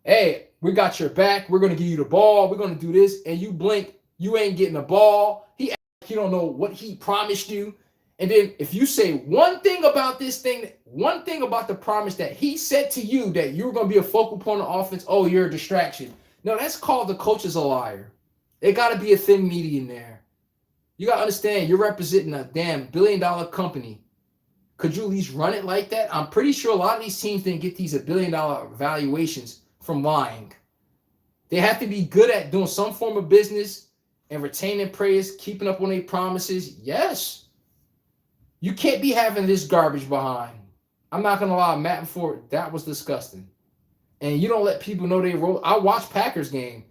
hey, we got your back, we're going to give you the ball, we're going to do this, and you blink, you ain't getting the ball. He act like you don't know what he promised you. And then if you say one thing about this thing, one thing about the promise that he said to you that you were going to be a focal point of offense, oh, you're a distraction. No, that's called the coach is a liar. There got to be a thin median there. You got to understand, you're representing a damn billion-dollar company. Could you at least run it like that? I'm pretty sure a lot of these teams didn't get these $1 billion valuations from lying. They have to be good at doing some form of business and retaining praise, keeping up on their promises. Yes. You can't be having this garbage behind. I'm not going to lie, Matt LaFleur, that was disgusting. And you don't let people know they roll. I watched Packers game.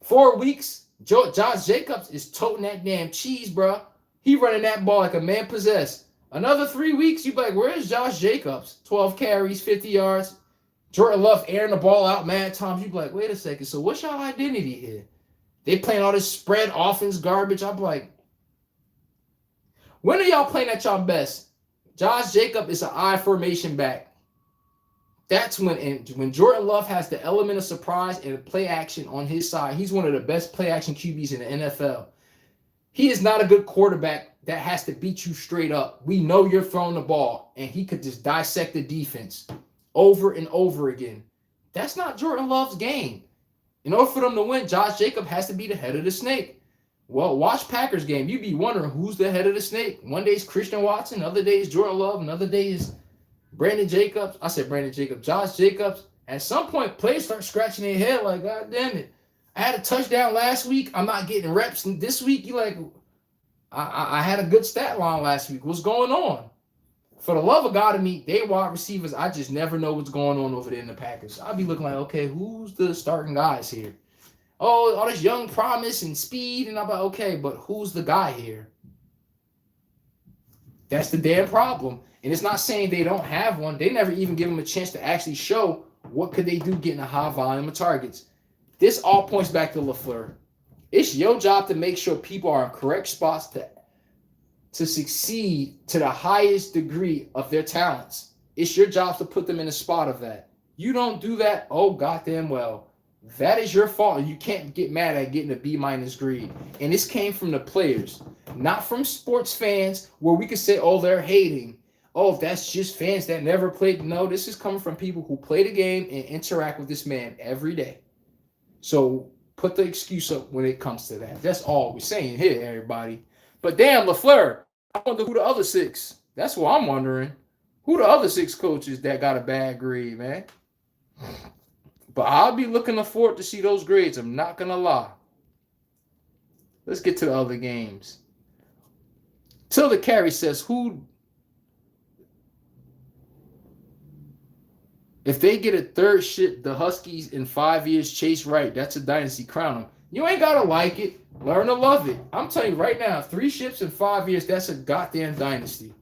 4 weeks, Josh Jacobs is toting that damn cheese, bro. He running that ball like a man possessed. Another 3 weeks, you be like, where's Josh Jacobs? 12 carries, 50 yards. Jordan Love airing the ball out mad times. You be like, wait a second. So what's y'all identity here? They playing all this spread offense garbage. I'm like, when are y'all playing at y'all best? Josh Jacobs is an I formation back. That's when Jordan Love has the element of surprise and play action on his side. He's one of the best play action QBs in the NFL. He is not a good quarterback that has to beat you straight up. We know you're throwing the ball, and he could just dissect the defense over and over again. That's not Jordan Love's game. In order for them to win, Josh Jacobs has to be the head of the snake. Well, watch Packers game. You'd be wondering who's the head of the snake. One day is Christian Watson, other day is Jordan Love, another day is Brandon Jacobs. I said Brandon Jacobs. Josh Jacobs. At some point, players start scratching their head like, God damn it. I had a touchdown last week. I'm not getting reps. And this week, you like, I had a good stat line last week. What's going on? For the love of God to me, they wide receivers, I just never know what's going on over there in the Packers. I'll be looking like, okay, who's the starting guys here? Oh, all this young promise and speed. And I'm like, okay, but who's the guy here? That's the damn problem. And it's not saying they don't have one. They never even give them a chance to actually show what could they do getting a high volume of targets. This all points back to LaFleur. It's your job to make sure people are in correct spots to succeed to the highest degree of their talents. It's your job to put them in a spot of that. You don't do that, oh goddamn well. That is your fault. You can't get mad at getting a B- grade. And this came from the players, not from sports fans where we could say, oh, they're hating. Oh, that's just fans that never played. No, this is coming from people who play the game and interact with this man every day. So put the excuse up when it comes to that. That's all we're saying here, everybody. But damn, LaFleur, I wonder who the other 6. That's what I'm wondering. Who the other 6 coaches that got a bad grade, man? But I'll be looking forward to see those grades. I'm not going to lie. Let's get to the other games. Tilda Carey says, if they get a third ship, the Huskies in 5 years, Chase Wright, that's a dynasty, crown them. You ain't got to like it. Learn to love it. I'm telling you right now, 3 ships in 5 years, that's a goddamn dynasty.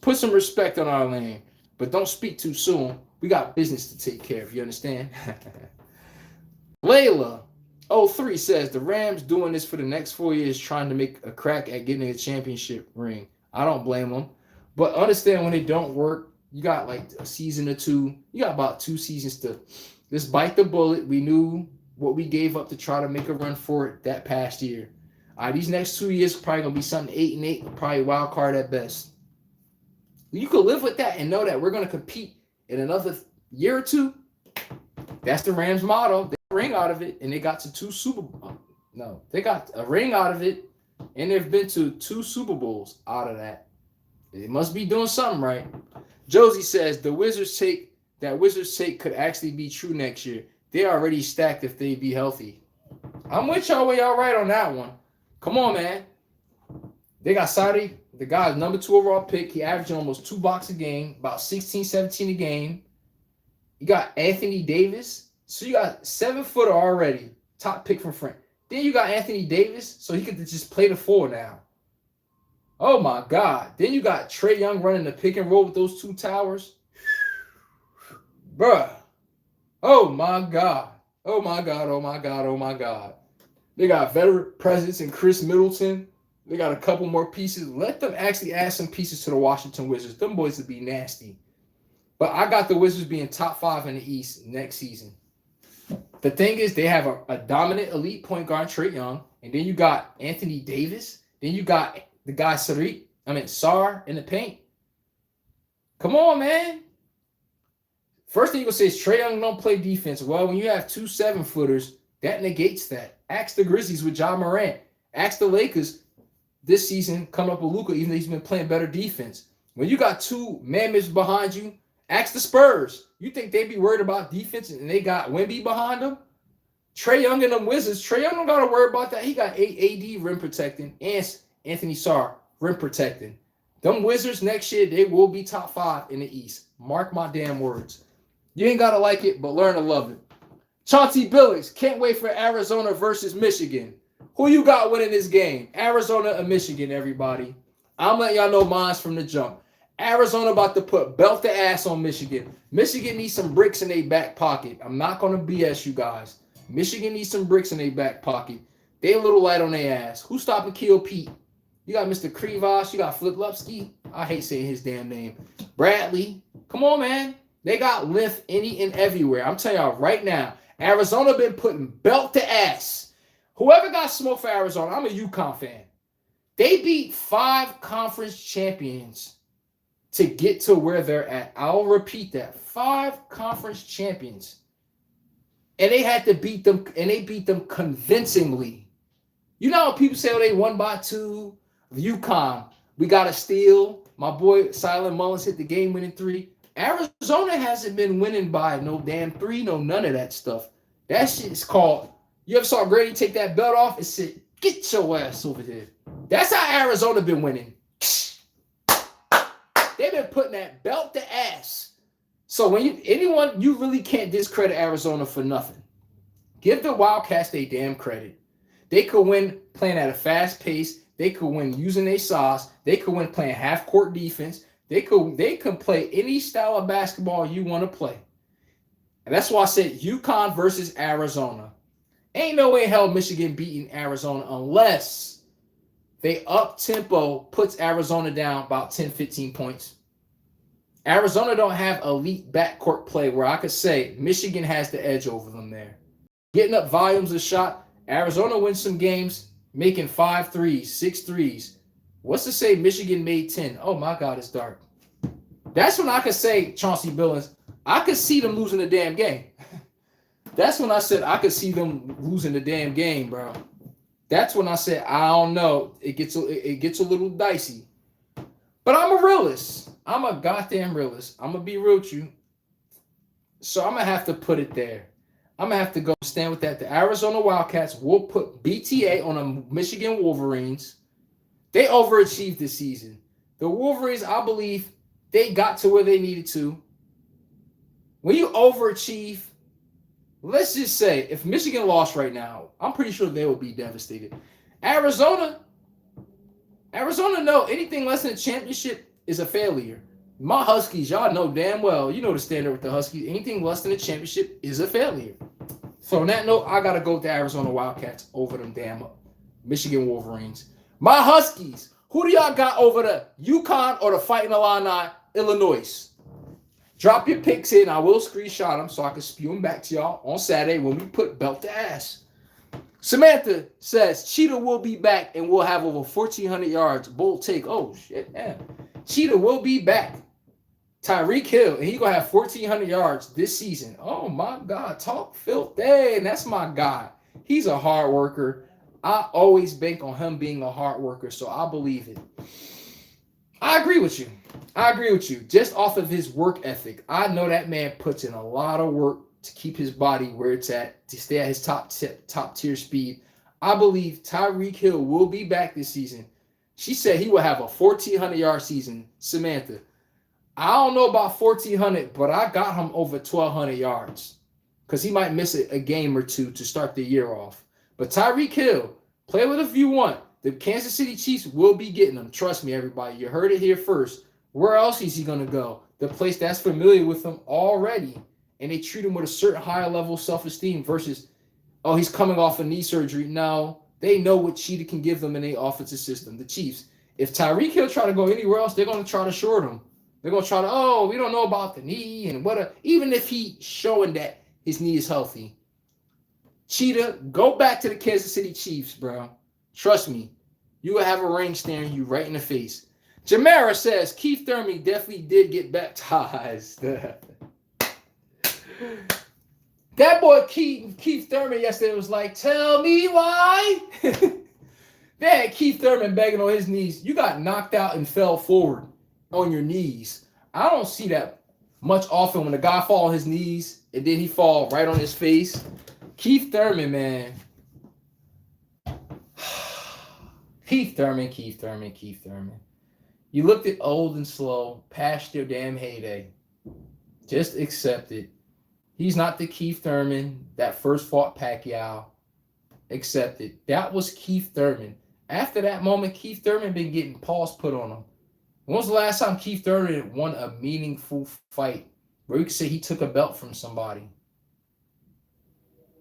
Put some respect on our name, but don't speak too soon. We got business to take care of, you understand? Layla 03 says, the Rams doing this for the next 4 years, trying to make a crack at getting a championship ring. I don't blame them. But understand when it don't work, you got like a season or 2. You got about 2 seasons to just bite the bullet. We knew what we gave up to try to make a run for it that past year. All right, these next 2 years probably going to be something 8-8, probably wild card at best. You could live with that and know that we're going to compete in another year or 2. That's the Rams' motto. They got a ring out of it, and they got to 2 Super Bowls. No, they got a ring out of it, and they've been to 2 Super Bowls out of that. They must be doing something right. Josie says the Wizards' take could actually be true next year. They're already stacked if they be healthy. I'm with y'all where y'all right on that one. Come on, man. They got Saudi, the guy's number 2 overall pick. He averaging almost 2 blocks a game, about 16, 17 a game. You got Anthony Davis. So you got 7-footer already, top pick from France. Then you got Anthony Davis, so he could just play the 4 now. Oh, my God. Then you got Trae Young running the pick and roll with those 2 towers. Bruh. Oh, my God. Oh, my God. Oh, my God. Oh, my God. They got veteran presence in Chris Middleton. They got a couple more pieces. Let them actually add some pieces to the Washington Wizards. Them boys would be nasty. But I got the Wizards being top 5 in the East next season. The thing is, they have a dominant elite point guard, Trae Young. And then you got Anthony Davis. Then you got the guy Sar in the paint. Come on, man. First thing you're going to say is Trae Young don't play defense. Well, when you have 2 7-footers, that negates that. Ask the Grizzlies with Ja Morant. Ask the Lakers this season coming up with Luka, even though he's been playing better defense. When you got 2 mammoths behind you, ask the Spurs. You think they'd be worried about defense and they got Wemby behind them? Trae Young and them Wizards, Trae Young don't got to worry about that. He got 8 AD rim protecting and Anthony Sarr rim protecting. Them Wizards next year, they will be top 5 in the East. Mark my damn words. You ain't got to like it, but learn to love it. Chauncey Billups, can't wait for Arizona versus Michigan. Who you got winning this game? Arizona or Michigan, everybody? I'm letting y'all know mine's from the jump. Arizona about to put belt to ass on Michigan. Michigan needs some bricks in their back pocket. I'm not going to BS you guys. Michigan needs some bricks in their back pocket. They a little light on their ass. Who's stopping Keel Pete? You got Mr. Krivas. You got Fliplepsky. I hate saying his damn name. Bradley. Come on, man. They got length any and everywhere. I'm telling y'all right now, Arizona been putting belt to ass. Whoever got smoke for Arizona, I'm a UConn fan. They beat 5 conference champions to get to where they're at. I'll repeat that. 5 conference champions. And they had to beat them, and they beat them convincingly. You know how people say, oh, they won by 2. UConn, we got to steal. My boy Silent Mullins hit the game-winning 3. Arizona hasn't been winning by no damn 3, no none of that stuff. That shit is called, you ever saw Grady take that belt off and said, get your ass over here. That's how Arizona been winning. They've been putting that belt to ass. So when you really can't discredit Arizona for nothing. Give the Wildcats their damn credit. They could win playing at a fast pace. They could win using their sauce. They could win playing half-court defense. They can play any style of basketball you want to play. And that's why I said UConn versus Arizona. Ain't no way in hell Michigan beating Arizona unless they up-tempo puts Arizona down about 10, 15 points. Arizona don't have elite backcourt play where I could say Michigan has the edge over them there. Getting up volumes of shot, Arizona wins some games, making 5 threes, 6 threes. What's to say Michigan made 10? Oh, my God, it's dark. That's when I could say, Chauncey Billings, I could see them losing the damn game. That's when I said I could see them losing the damn game, bro. That's when I said I don't know. It gets a little dicey. But I'm a realist. I'm a goddamn realist. I'm gonna be real with you. So I'm gonna have to put it there. I'm gonna have to go stand with that. The Arizona Wildcats will put BTA on the Michigan Wolverines. They overachieved this season. The Wolverines, I believe, they got to where they needed to. When you overachieve, let's just say if Michigan lost right now, I'm pretty sure they would be devastated. Arizona, no, anything less than a championship is a failure. My Huskies, y'all know damn well, you know the standard with the Huskies. Anything less than a championship is a failure. So on that note, I got to go with the Arizona Wildcats over them damn Michigan Wolverines. My Huskies, who do y'all got over the UConn or the Fighting Illini, Illinois? Drop your picks in. I will screenshot them so I can spew them back to y'all on Saturday when we put belt to ass. Samantha says Cheetah will be back and we'll have over 1,400 yards. Bold take. Oh, shit. Yeah. Cheetah will be back. Tyreek Hill, and he's going to have 1,400 yards this season. Oh, my God. Talk filth. Dang, that's my guy. He's a hard worker. I always bank on him being a hard worker, so I believe it. I agree with you. Just off of his work ethic, I know that man puts in a lot of work to keep his body where it's at, to stay at his top tier speed. I believe Tyreek Hill will be back this season. She said he will have a 1,400-yard season. Samantha, I don't know about 1,400, but I got him over 1,200 yards because he might miss a game or two to start the year off. But Tyreek Hill, play with if you want. The Kansas City Chiefs will be getting him. Trust me, everybody. You heard it here first. Where else is he going to go? The place that's familiar with him already. And they treat him with a certain higher level of self-esteem versus, oh, he's coming off a knee surgery. No, they know what Cheetah can give them in their offensive system, the Chiefs. If Tyreek Hill try to go anywhere else, they're going to try to short him. They're going to try to, oh, we don't know about the knee and what. Even if he's showing that his knee is healthy. Cheetah, go back to the Kansas City Chiefs, bro. Trust me. You will have a ring staring you right in the face. Jamara says, Keith Thurman definitely did get baptized. That boy Keith Thurman yesterday was like, tell me why. They had Keith Thurman begging on his knees. You got knocked out and fell forward on your knees. I don't see that much often when a guy fall on his knees and then he fall right on his face. Keith Thurman, man. Keith Thurman. You looked at old and slow, past your damn heyday. Just accept it. He's not the Keith Thurman that first fought Pacquiao. Accept it. That was Keith Thurman. After that moment, Keith Thurman been getting paws put on him. When was the last time Keith Thurman won a meaningful fight where you could say he took a belt from somebody?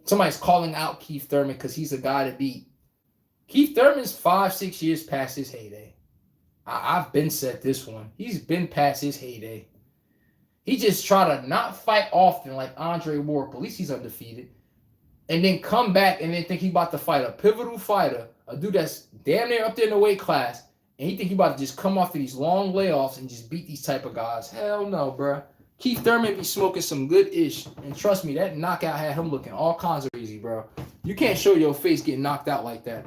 Somebody's calling out Keith Thurman because he's a guy to beat. Keith Thurman's 5-6 years past his heyday. I've been said this one. He's been past his heyday. He just try to not fight often like Andre Ward. At least he's undefeated. And then come back and then think he about to fight a pivotal fighter, a dude that's damn near up there in the weight class, and he think he about to just come off of these long layoffs and just beat these type of guys. Hell no, bro. Keith Thurman be smoking some good ish. And trust me, that knockout had him looking all kinds of easy, bro. You can't show your face getting knocked out like that.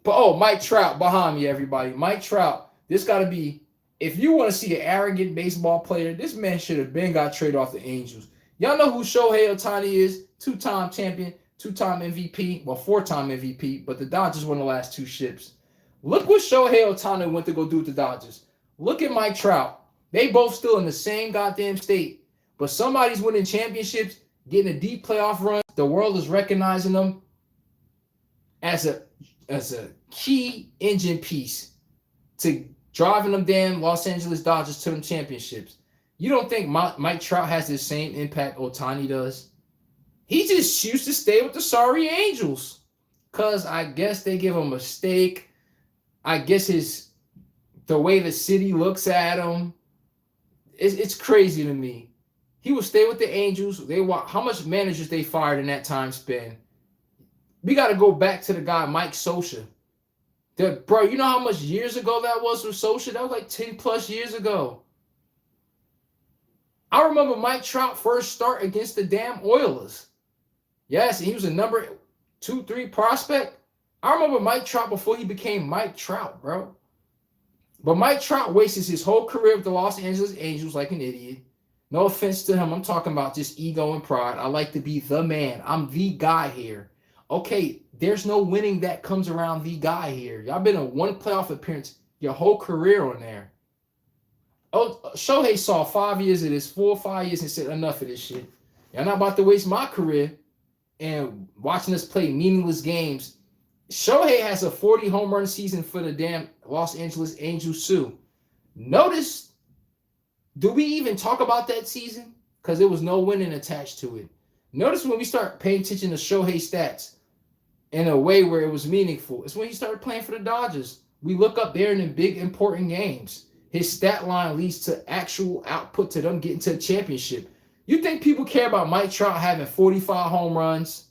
But, Mike Trout behind me, everybody. Mike Trout, this got to be, if you want to see an arrogant baseball player, this man should have been got traded off the Angels. Y'all know who Shohei Ohtani is? Two-time champion, two-time MVP, well, four-time MVP, but the Dodgers won the last two ships. Look what Shohei Ohtani went to go do with the Dodgers. Look at Mike Trout. They both still in the same goddamn state, but somebody's winning championships, getting a deep playoff run. The world is recognizing them as a key engine piece to driving them damn Los Angeles Dodgers to them championships. You don't think Mike Trout has the same impact Ohtani does? He just used to stay with the sorry Angels because I guess they give him a steak. I guess the way the city looks at him, it's crazy to me. He would stay with the Angels. How much managers they fired in that time span? We got to go back to the guy, Mike Scioscia. Bro, you know how much years ago that was with Scioscia? That was like 10 plus years ago. I remember Mike Trout first start against the damn Oilers. Yes, and he was a number 2, 3 prospect. I remember Mike Trout before he became Mike Trout, bro. But Mike Trout wastes his whole career with the Los Angeles Angels like an idiot. No offense to him. I'm talking about just ego and pride. I like to be the man. I'm the guy here. Okay, there's no winning that comes around the guy here. Y'all been in one playoff appearance your whole career on there. Oh, Shohei saw 5 years of this, 4 or 5 years, and said, enough of this shit. Y'all not about to waste my career and watching us play meaningless games. Shohei has a 40 home run season for the damn Los Angeles Angels too. Notice, do we even talk about that season? Because there was no winning attached to it. Notice when we start paying attention to Shohei stats in a way where it was meaningful. It's when he started playing for the Dodgers. We look up there in the big important games. His stat line leads to actual output to them getting to the championship. You think people care about Mike Trout having 45 home runs,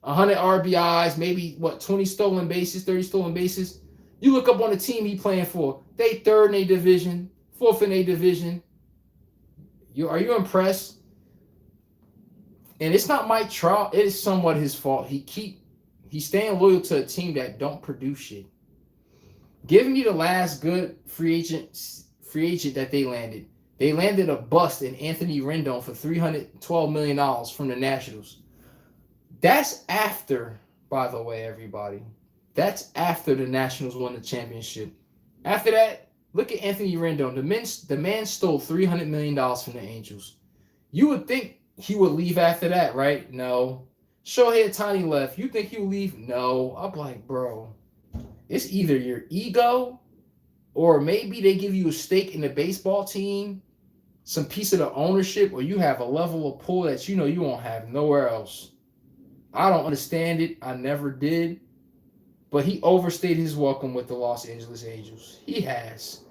100 RBIs, maybe 20 stolen bases, 30 stolen bases? You look up on the team he playing for. They third in a division, fourth in a division. Are you impressed? And it's not Mike Trout. It is somewhat his fault. He's staying loyal to a team that don't produce shit. Give me the last good free agent that they landed. They landed a bust in Anthony Rendon for $312 million from the Nationals. That's after, by the way, everybody. That's after the Nationals won the championship. After that, look at Anthony Rendon. The man stole $300 million from the Angels. You would think he would leave after that, right? No. Shohei Ohtani left. You think he would leave? No. I'm like, bro, it's either your ego or maybe they give you a stake in the baseball team, some piece of the ownership, or you have a level of pull that you won't have nowhere else. I don't understand it. I never did. But he overstayed his welcome with the Los Angeles Angels. He has.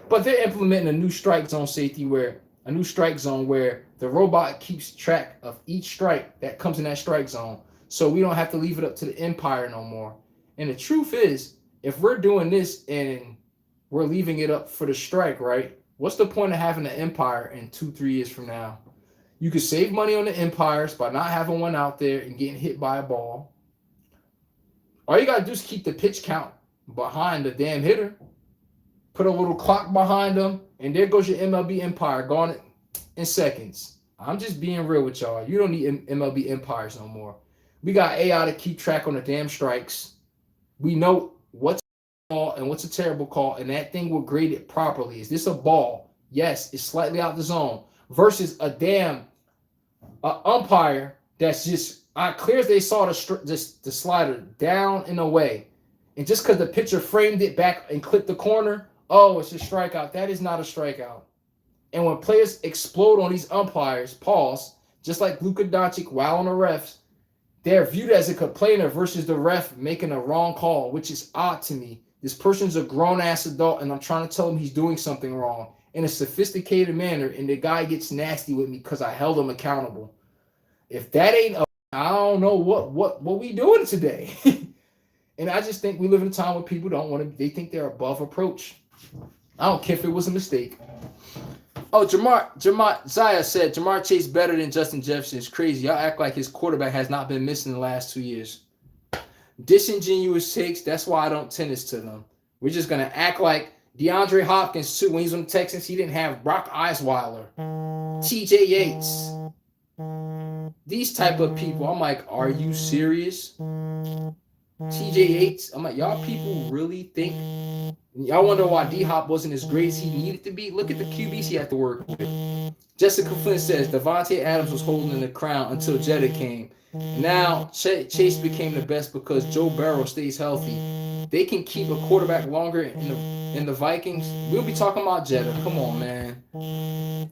But they're implementing a new strike zone safety where the robot keeps track of each strike that comes in that strike zone. So we don't have to leave it up to the umpire no more. And the truth is, if we're doing this and we're leaving it up for the strike, right? What's the point of having an umpire in 2-3 years from now? You could save money on the umpires by not having one out there and getting hit by a ball. All you got to do is keep the pitch count behind the damn hitter. Put a little clock behind them, and there goes your MLB umpire gone in seconds. I'm just being real with y'all. You don't need MLB umpires no more. We got AI to keep track on the damn strikes. We know what's a ball and what's a terrible call, and that thing will grade it properly. Is this a ball? Yes, it's slightly out the zone. Versus a damn umpire that's just clear as they saw the slider down and away. And just because the pitcher framed it back and clipped the corner, oh, it's a strikeout. That is not a strikeout. And when players explode on these umpires, pause, just like Luka Doncic while on the refs, they're viewed as a complainer versus the ref making a wrong call, which is odd to me. This person's a grown-ass adult, and I'm trying to tell him he's doing something wrong in a sophisticated manner, and the guy gets nasty with me because I held him accountable. If that ain't I don't know what we doing today. And I just think we live in a time where people they think they're above approach. I don't care if it was a mistake. Oh, Zaya said Jamar Chase better than Justin Jefferson. It's crazy. Y'all act like his quarterback has not been missing the last 2 years. Disingenuous takes. That's why I don't tennis to them. We're just going to act like DeAndre Hopkins, too. When he's on the Texans, he didn't have Brock Osweiler, TJ Yates. These type of people. I'm like, are you serious? TJ Yates. I'm like, y'all people really think? Y'all wonder why D-Hop wasn't as great as he needed to be? Look at the QBs he had to work with. Jessica Flynn says Devontae Adams was holding the crown until Jetta came. Now Chase became the best because Joe Burrow stays healthy. They can keep a quarterback longer in the Vikings. We'll be talking about Jetta. Come on, man.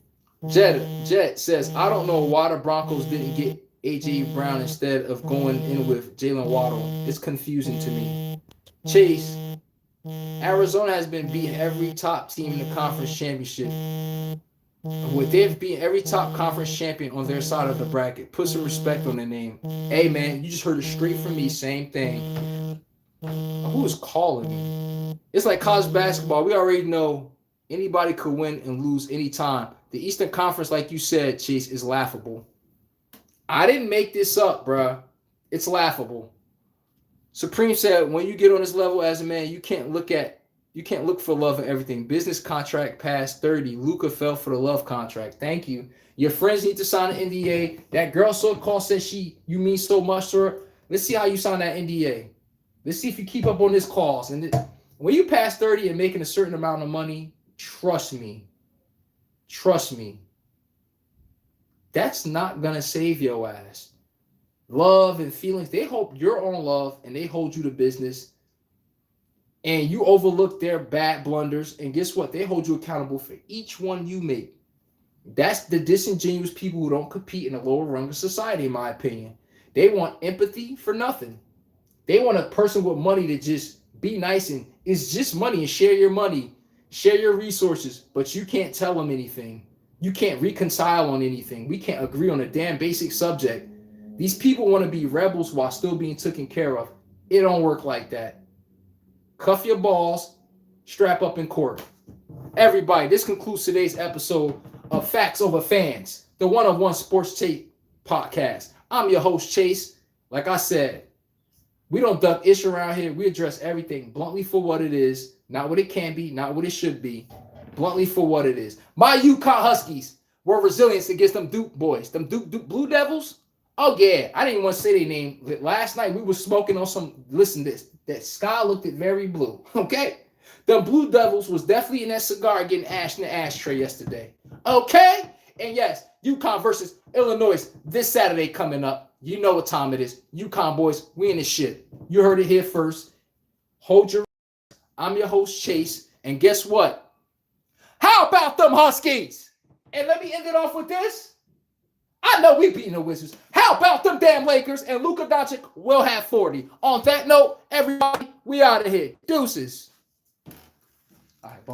Jet says, I don't know why the Broncos didn't get A.J. Brown instead of going in with Jalen Waddle. It's confusing to me. Chase, Arizona has been beating every top team in the conference championship. They've beaten every top conference champion on their side of the bracket. Put some respect on the name. Hey, man, you just heard it straight from me. Same thing. Who is calling me? It's like college basketball. We already know anybody could win and lose anytime. The Eastern Conference, like you said, Chase, is laughable. I didn't make this up, bruh. It's laughable. Supreme said, when you get on this level as a man, you can't look for love in everything. Business contract past 30. Luca fell for the love contract. Thank you. Your friends need to sign an NDA. That girl so called says you mean so much to her. Let's see how you sign that NDA. Let's see if you keep up on this clause. And when you pass 30 and making a certain amount of money, trust me, that's not gonna save your ass. Love and feelings, they hope you're on love and they hold you to business, and you overlook their bad blunders, and guess what? They hold you accountable for each one you make. That's the disingenuous people who don't compete in the lower rung of society, in my opinion. They want empathy for nothing. They want a person with money to just be nice, and it's just money, and share your money, share your resources, but you can't tell them anything. You can't reconcile on anything. We can't agree on a damn basic subject. These people want to be rebels while still being taken care of. It don't work like that. Cuff your balls, strap up in court. Everybody, this concludes today's episode of Facts Over Fans, the one-on-one sports tape podcast. I'm your host, Chase. Like I said, we don't duck ish around here. We address everything bluntly for what it is, not what it can be, not what it should be, bluntly for what it is. My UConn Huskies were resilient against them Duke boys, them Duke Blue Devils. Oh, yeah, I didn't even want to say their name. Last night, we were smoking on some, listen to this, that sky looked very blue, okay? The Blue Devils was definitely in that cigar getting ash in the ashtray yesterday, okay? And yes, UConn versus Illinois this Saturday coming up. You know what time it is. UConn boys, we in this shit. You heard it here first. Hold your... I'm your host, Chase, and guess what? How about them Huskies? And let me end it off with this. I know we beating the Wizards. How about them damn Lakers? And Luka Doncic will have 40. On that note, everybody, we out of here. Deuces. All right, boom.